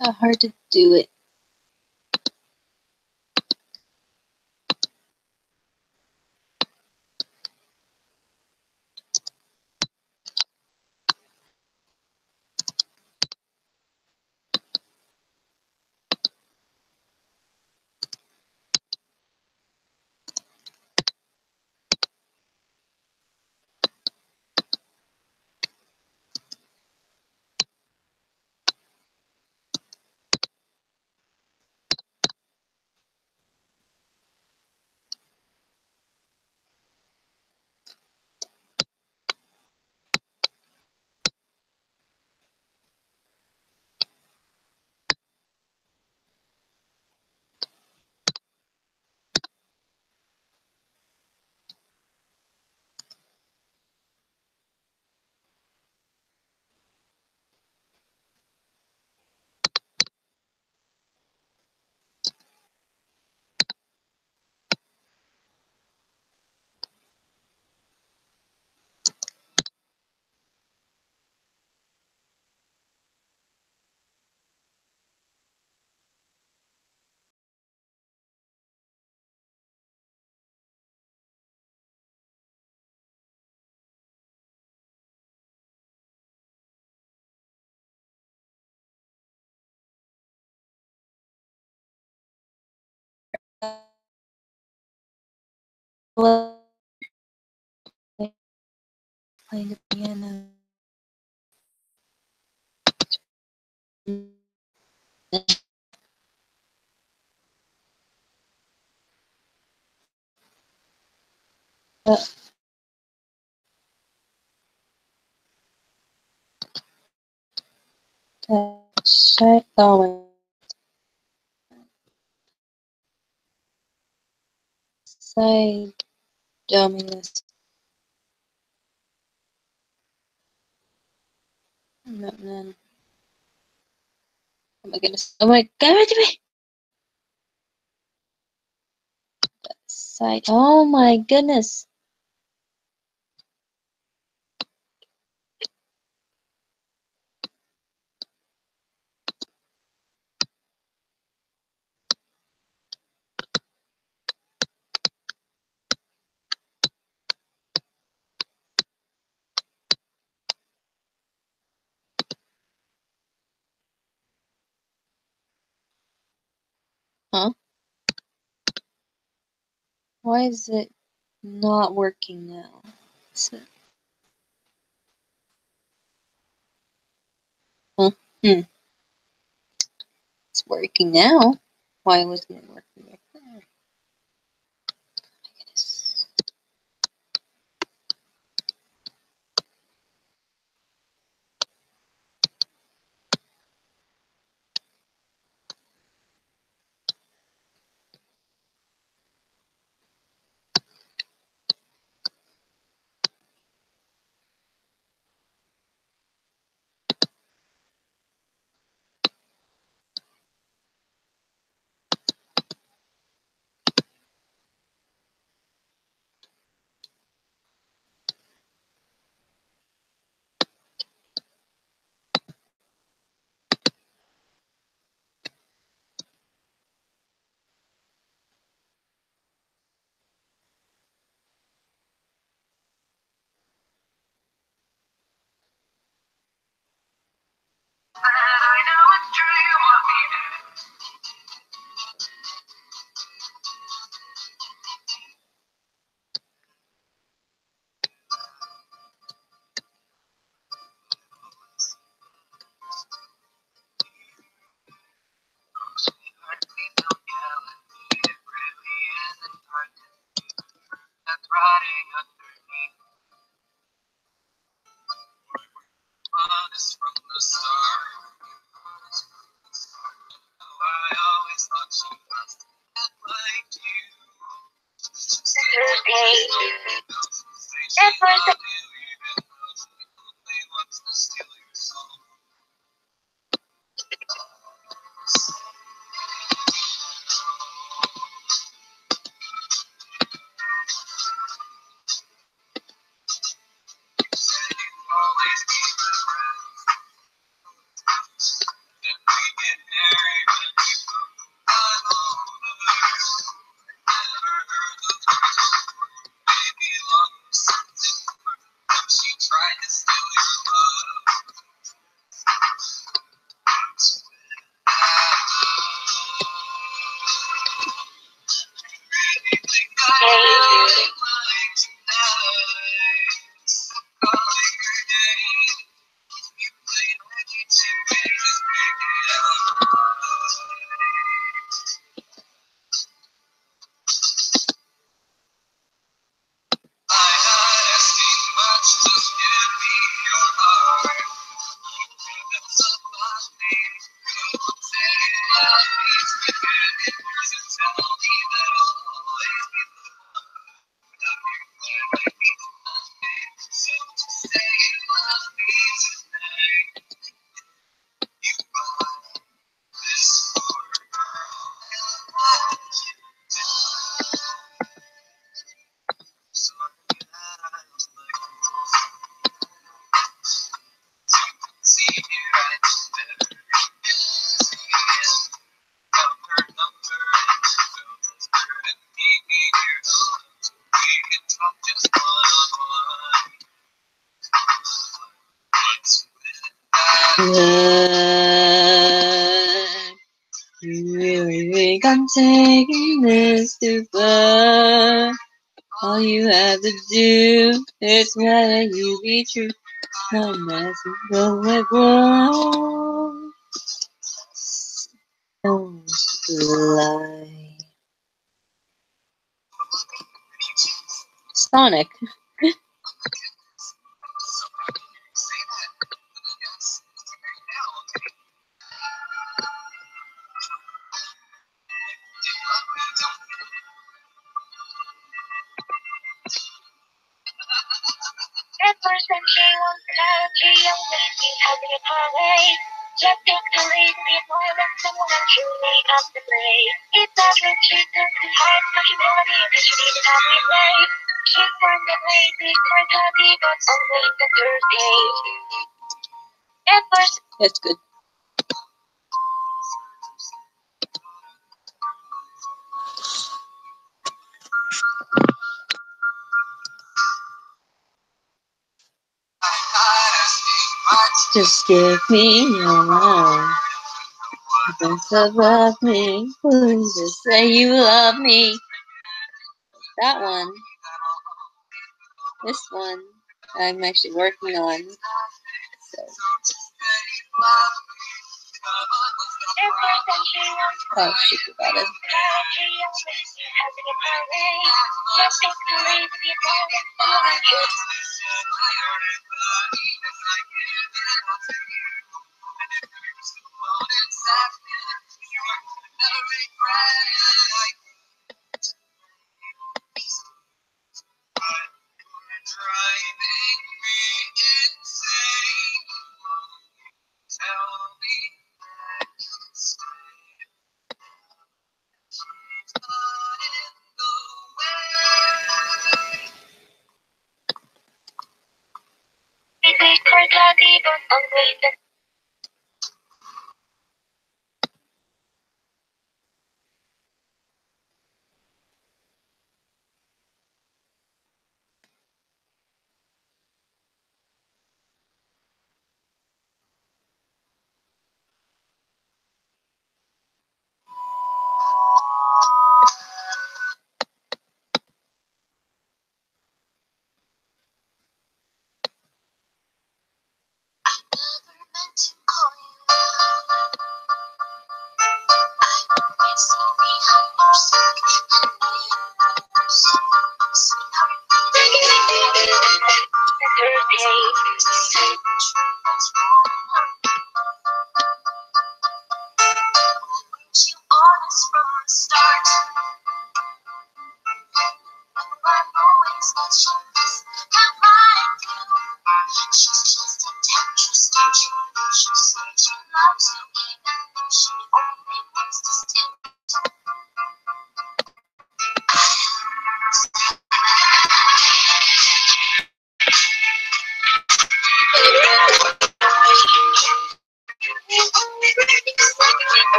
Hard to do it. Play the piano. Side side dominus. No, no. Oh my goodness. Oh my god. Side. Oh my goodness. Huh? Why is it not working now? Huh? Hmm. It's working now. Why wasn't it working before? You really think I'm taking this too far? All you have to do is let you be true. No matter what wrong. Don't lie. Sonic. That's good. Just give me your love. Don't love me. Please just say you love me. That one. This one. I'm actually working on. So. Oh, shit about it.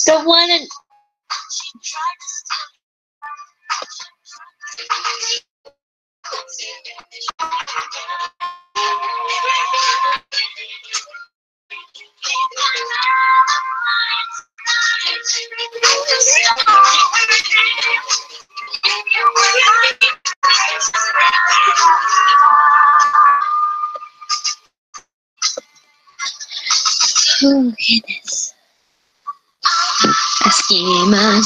The one in oh goodness. A schema.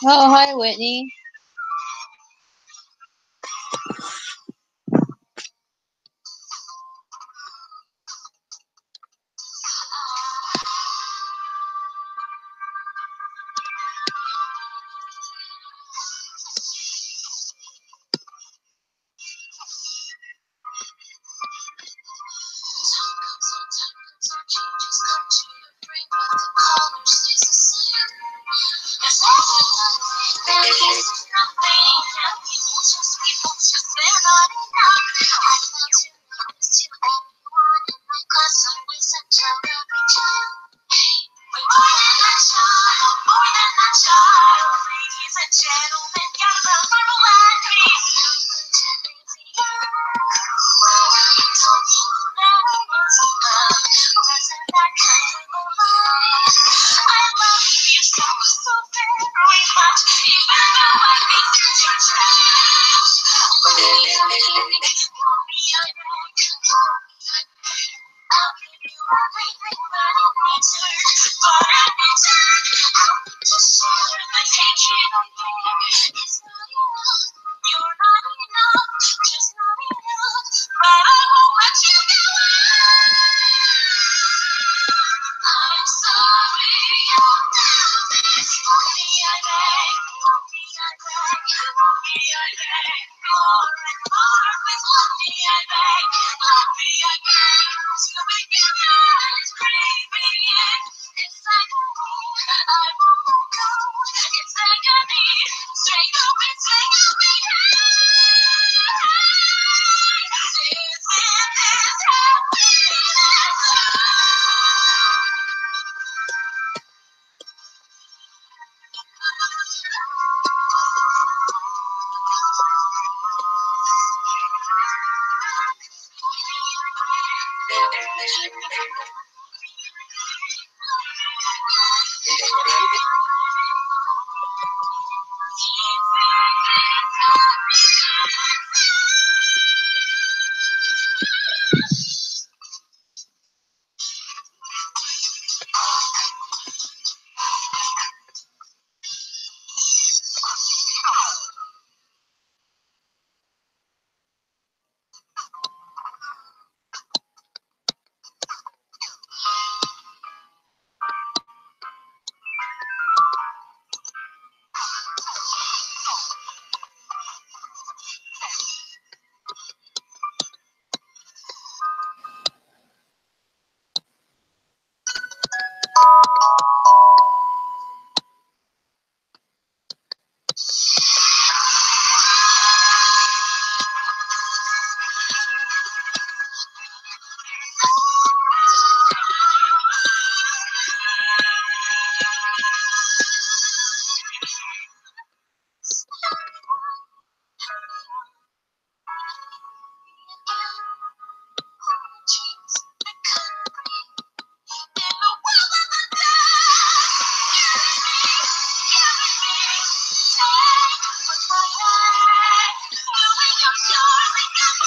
Oh, hi, Whitney.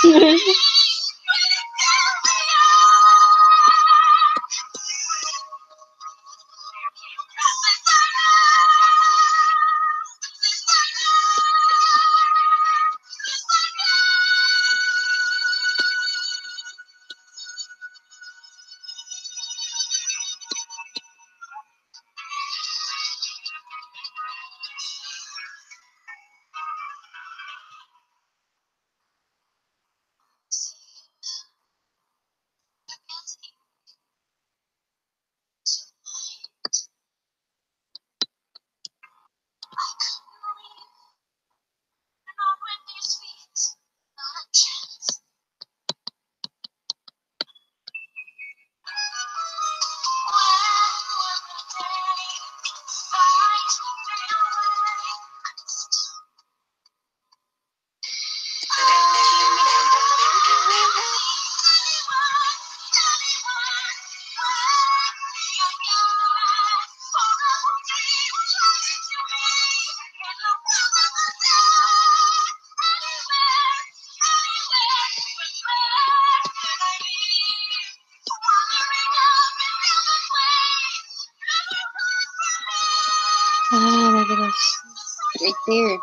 Oh my goodness. Right there.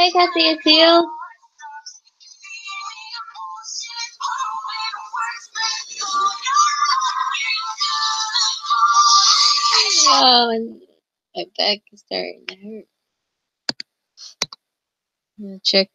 Hi, Kathy, it's you. Oh, and my back is starting to hurt. I'm gonna check.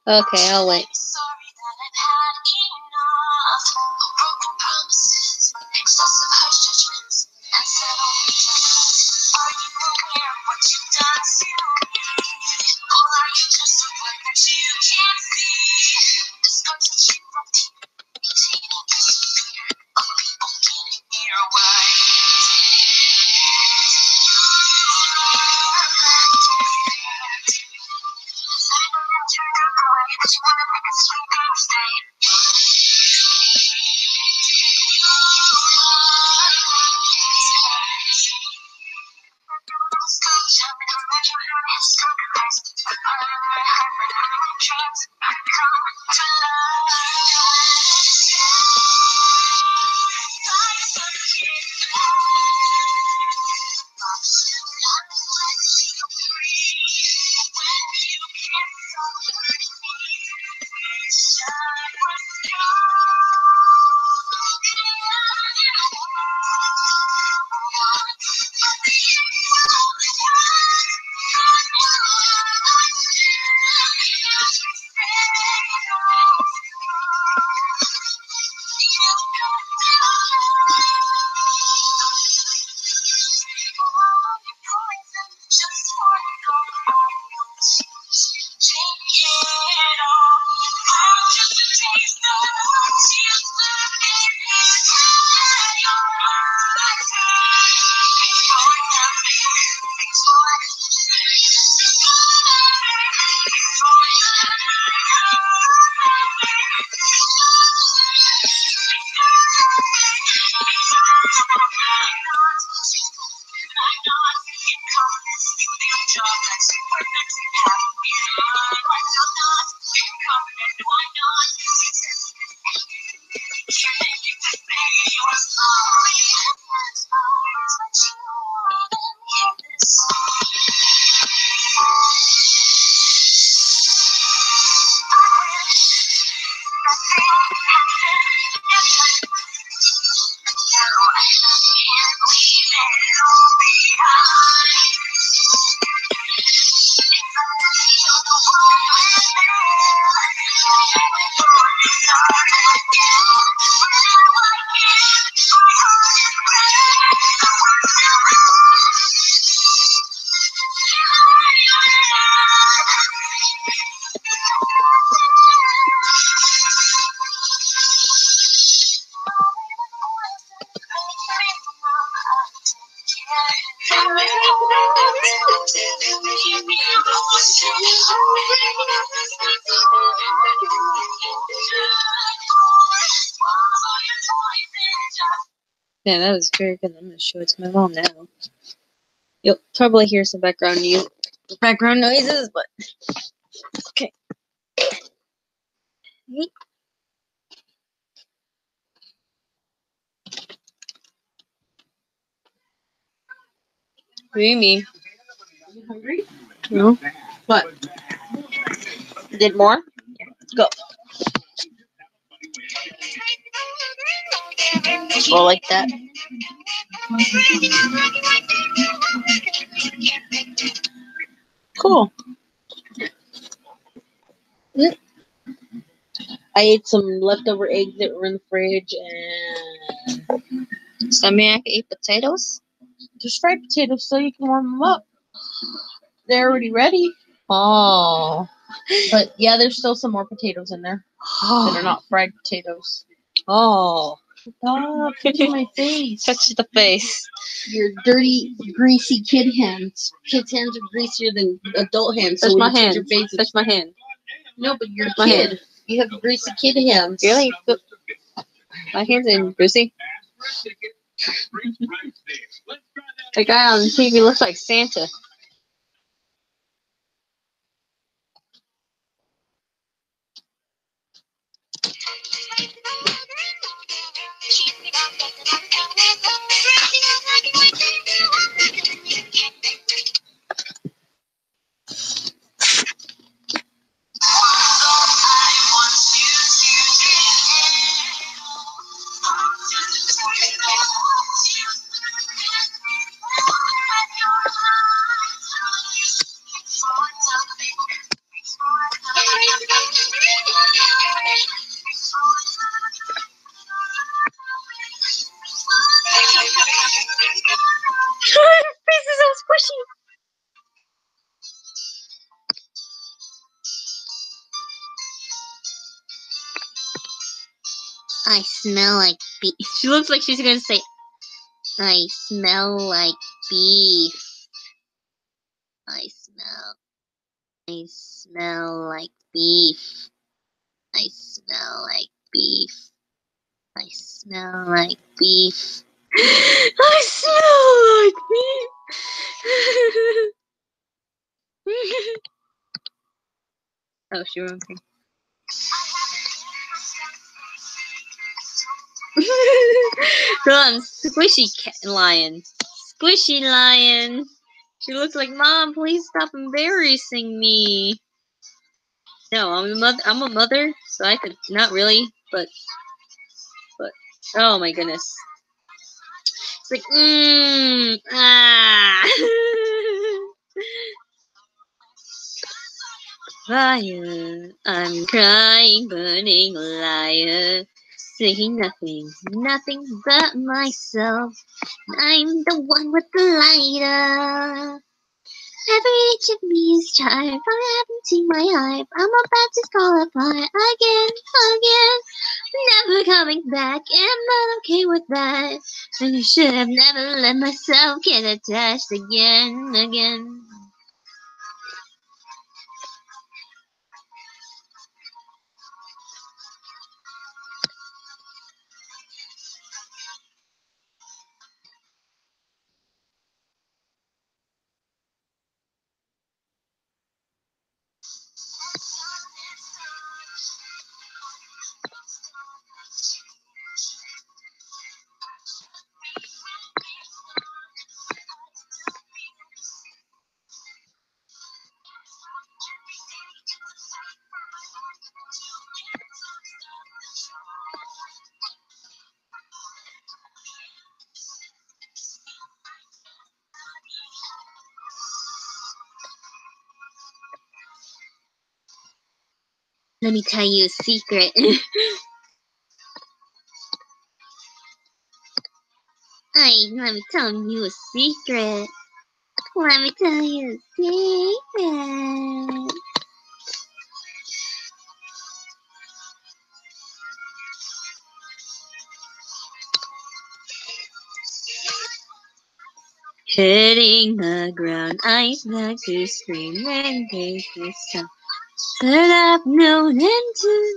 Okay, I'll wait. Yeah, that was very good. I'm gonna show it to my mom now. You'll probably hear some background noises, but okay. What do you mean?
You hungry?
No.
What? Did more?
Let's go. Go like that.
Cool. I ate some leftover eggs that were in the fridge, and
So I mean, I can eat potatoes.
there's fried potatoes so you can warm them up. They're already ready.
Oh.
But yeah, there's still some more potatoes in there that are not fried potatoes.
Oh.
Stop touching my face.
Touch the face.
Your dirty, greasy kid hands. Kids' hands are greasier than adult hands.
Touch
So
my
when you touch
hand.
your face,
Touch my hand.
no, but you're a
My
kid.
hand.
You have greasy kid hands.
Really? My hands ain't greasy. The guy on the TV looks like Santa. His face is so squishy. I smell like beef. She looks like she's gonna say, I smell like beef. I smell like beef. I smell like beef. I smell like beef. I smell like beef. Oh, she won't be. Come on, squishy lion. Squishy lion. She looks like, Mom, please stop embarrassing me. No, I'm a mother, so I could not really, but oh my goodness. It's like, Liar, I'm crying, burning liar, saying nothing but myself. I'm the one with the lighter. Every inch of me is charred. What happened to my heart? I'm about to fall apart again. Never coming back, and I'm not okay with that. And I should have never let myself get attached again. Let me tell you a secret. Let me tell you a secret. Let me tell you a secret. Hitting the ground, eyes back to scream and take this time. But I've known into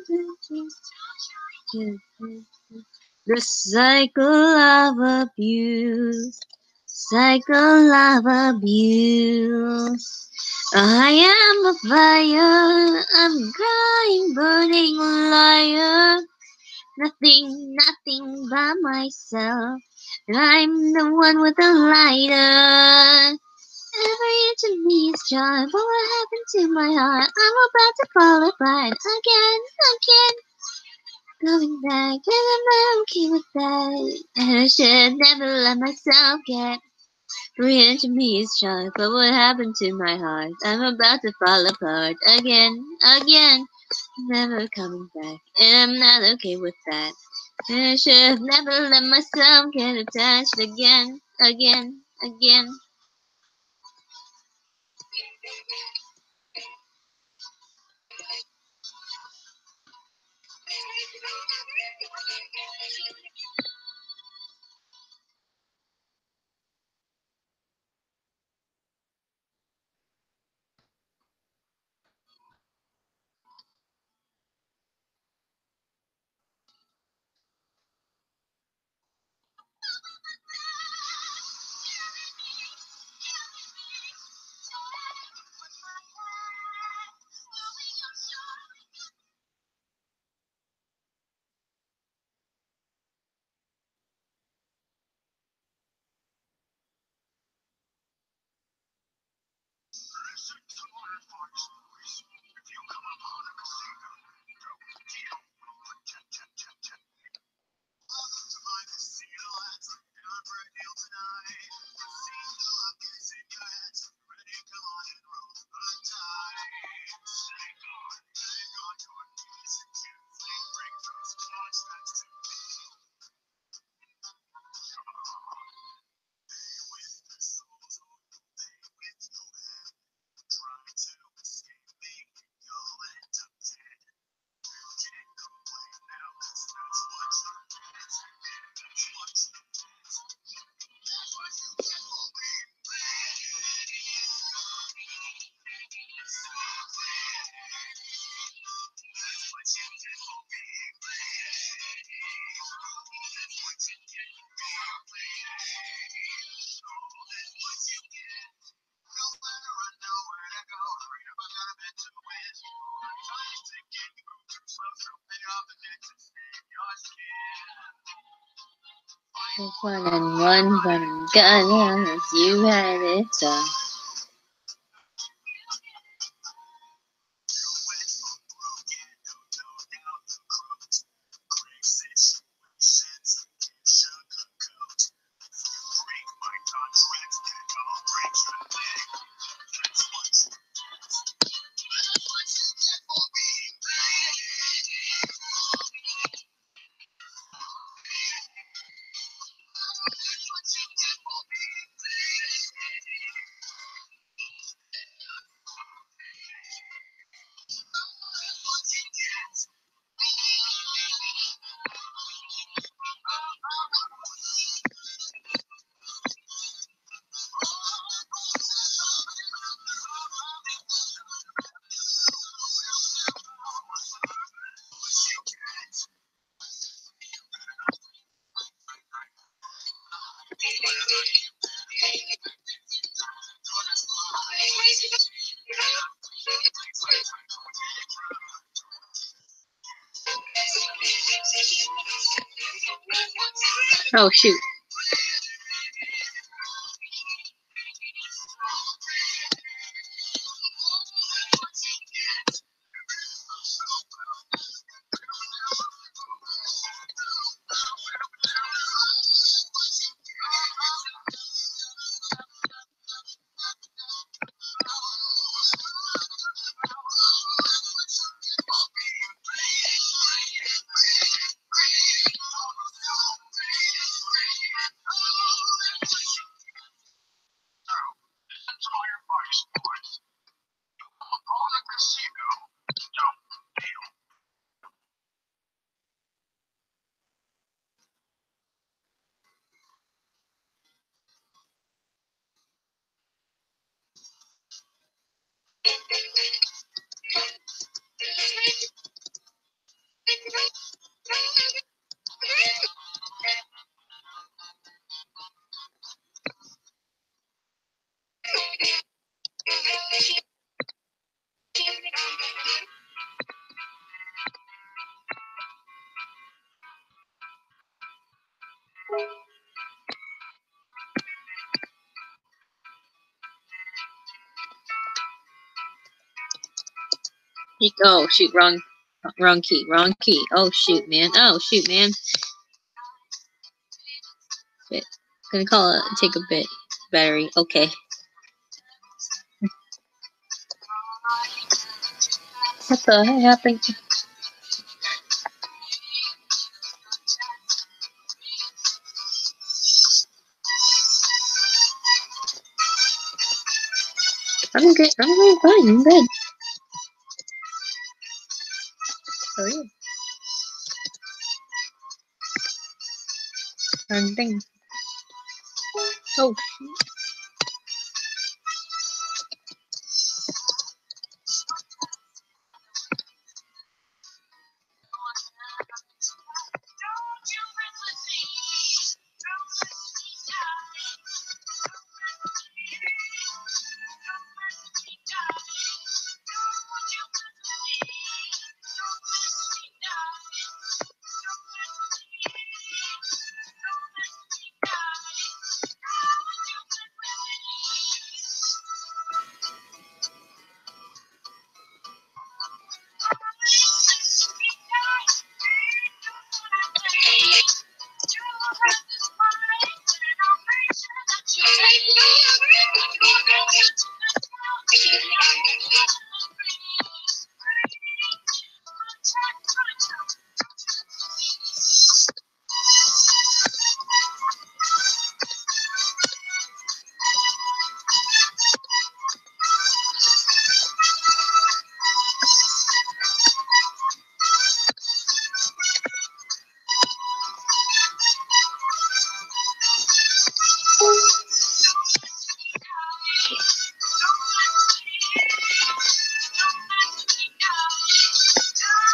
the cycle of abuse. Cycle of abuse. I am a fire, I'm crying, burning liar. Nothing by myself. And I'm the one with the lighter. Every inch of me is charred. But what happened to my heart? I'm about to fall apart again. Going back, and I'm not okay with that. And I should never let myself get. Every inch of me is charred. But what happened to my heart? I'm about to fall apart again. Never coming back, and I'm not okay with that. And I should have never let myself get attached again. One and one gun, you had it done. Oh shoot. Oh shoot, wrong key, wrong key. Oh shoot, man. Oh shoot, man. Bit. Gonna call it. Take a bit. Battery. Okay. What the heck happened? I'm good. I'm really fine. I'm good. How are you? Thing. Oh.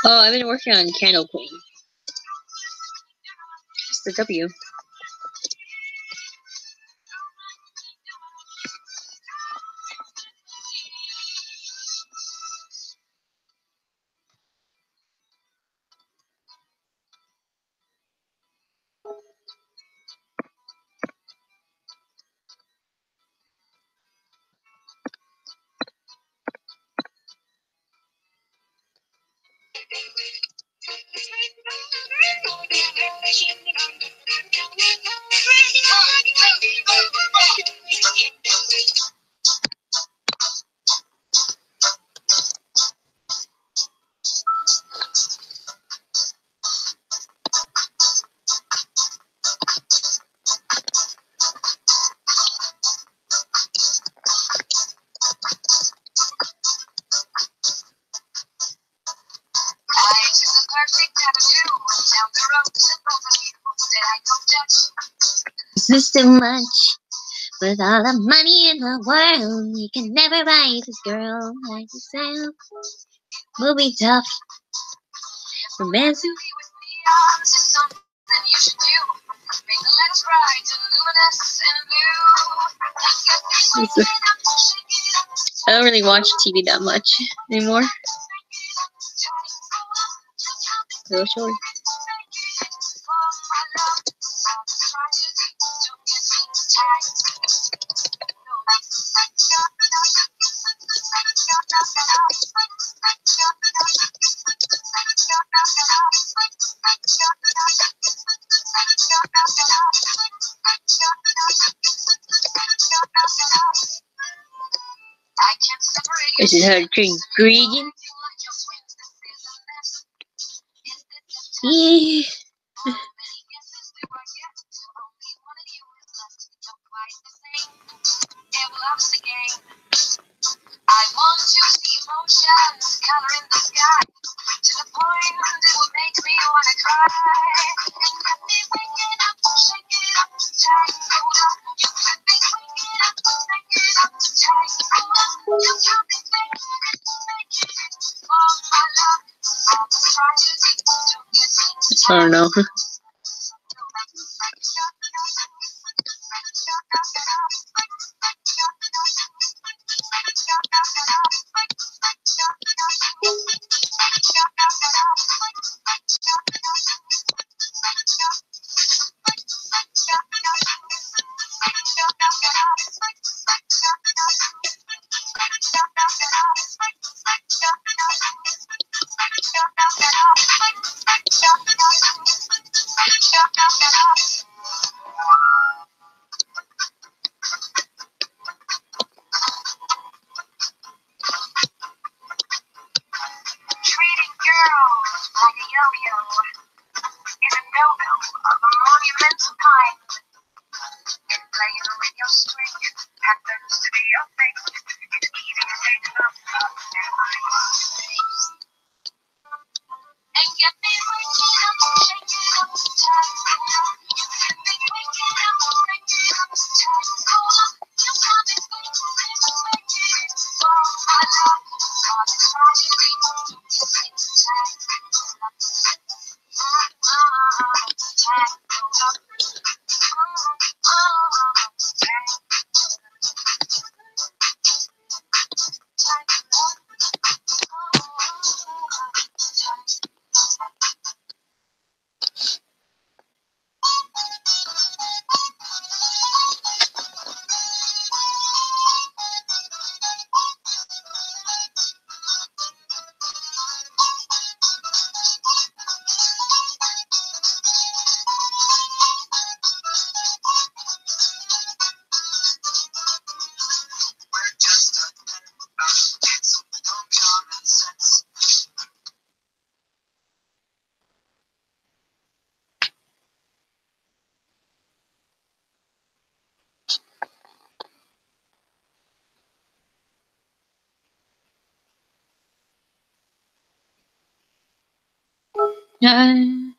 Oh, I've been working on Candle Queen. It's the W. This is too much. With all the money in the world, you can never buy this girl like yourself. Movie tough. Romantic. I don't really watch TV that much anymore. So short. This is her ingredient. Yeah. I want to see emotions coloring the sky to the point it will make me wanna cry. And get me waking up, shake it up, tangled up. You get me waking up, shake it up, tangled up. You got me thinking, making it for my love. All the tragedy to get me. I don't know. Treating girls like a yo-yo is a no-no of a monumental kind. And playing with your string happens to be your thing. It's easy to take up and and get me waking up, shake it up, time to go. You get me waking up, shake it up, time to go. You got me thinking, make it for my love. All the tragedy, you get me time to go. Time to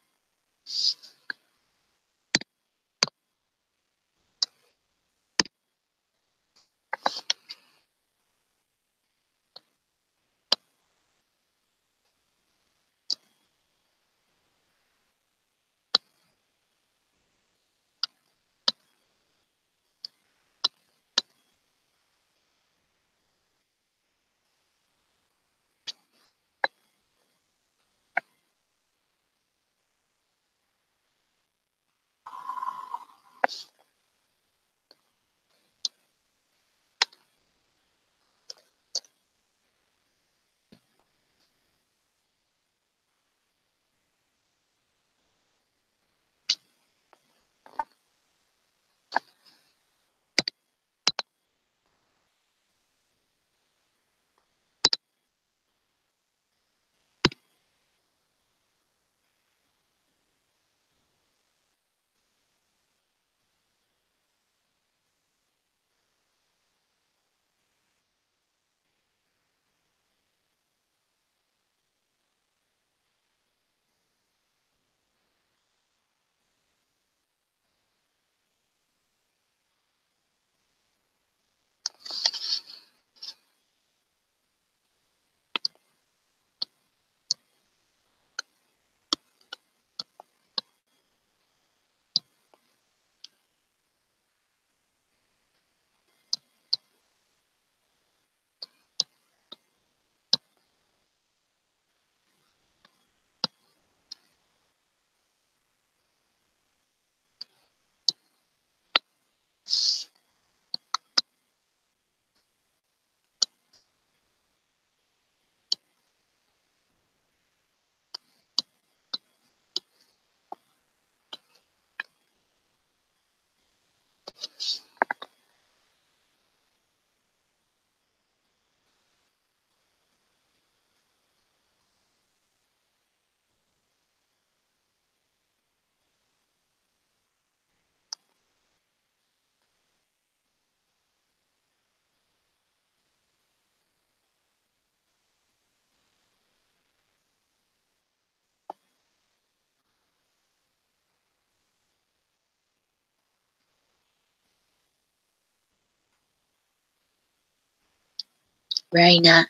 Right now.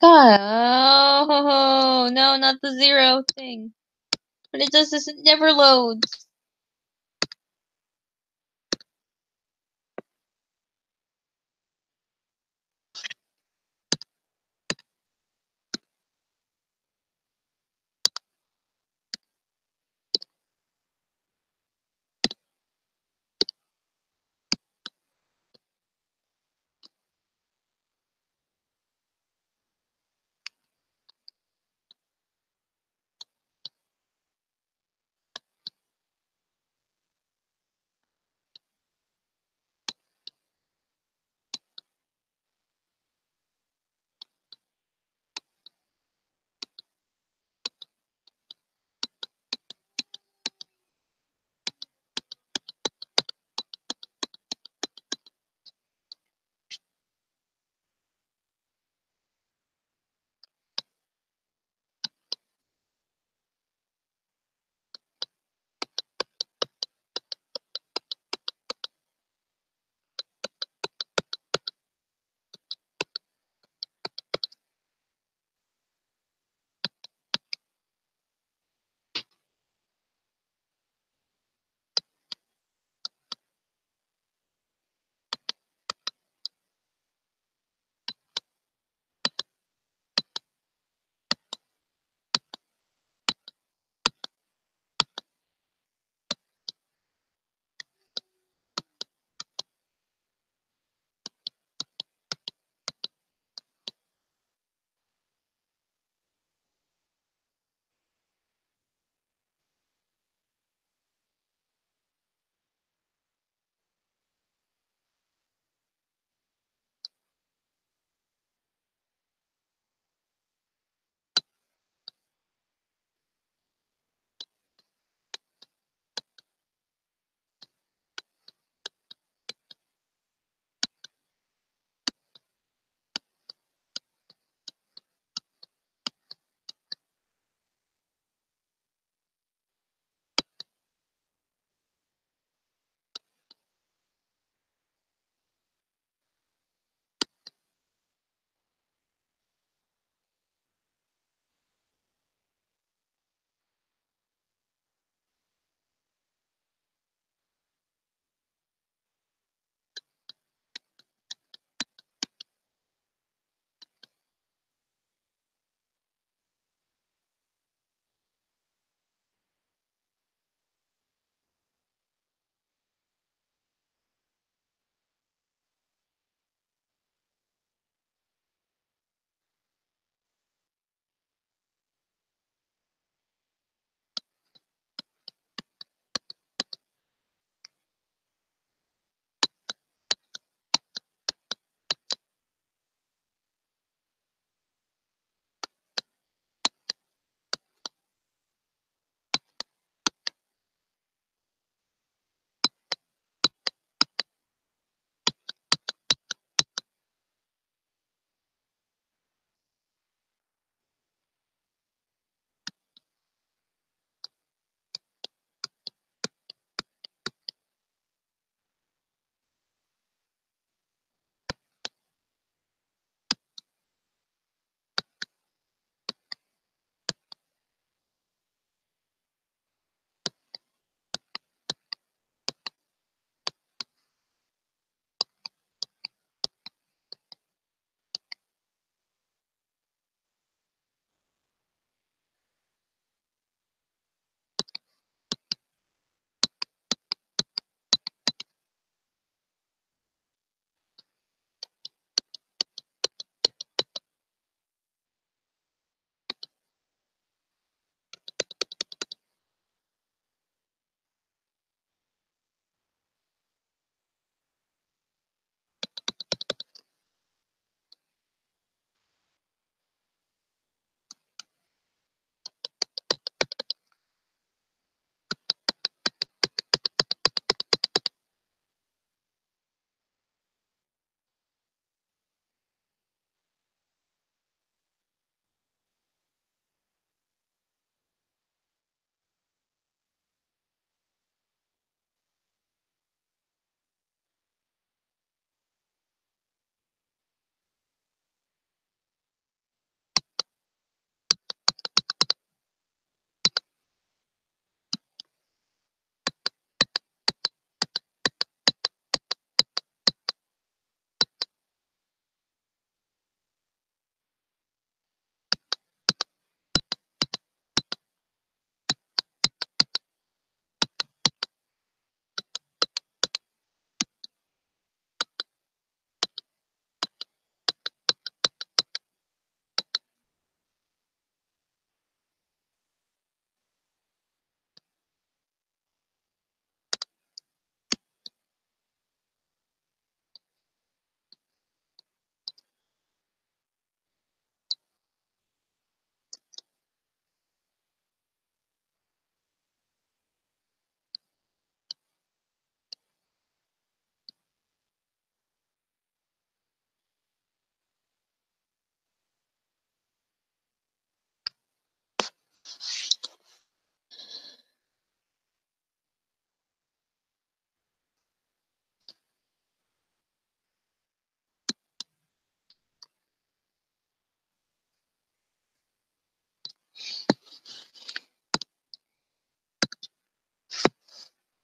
God, oh no, not the zero thing. But it does this, it never loads.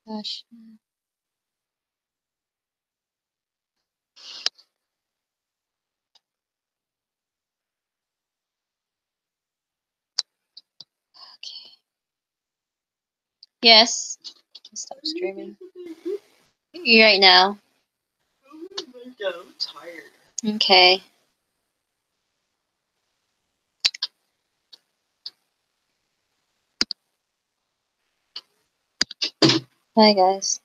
Gosh. Okay. Yes. Stop streaming. You right now.
I'm tired.
Okay. Bye, guys.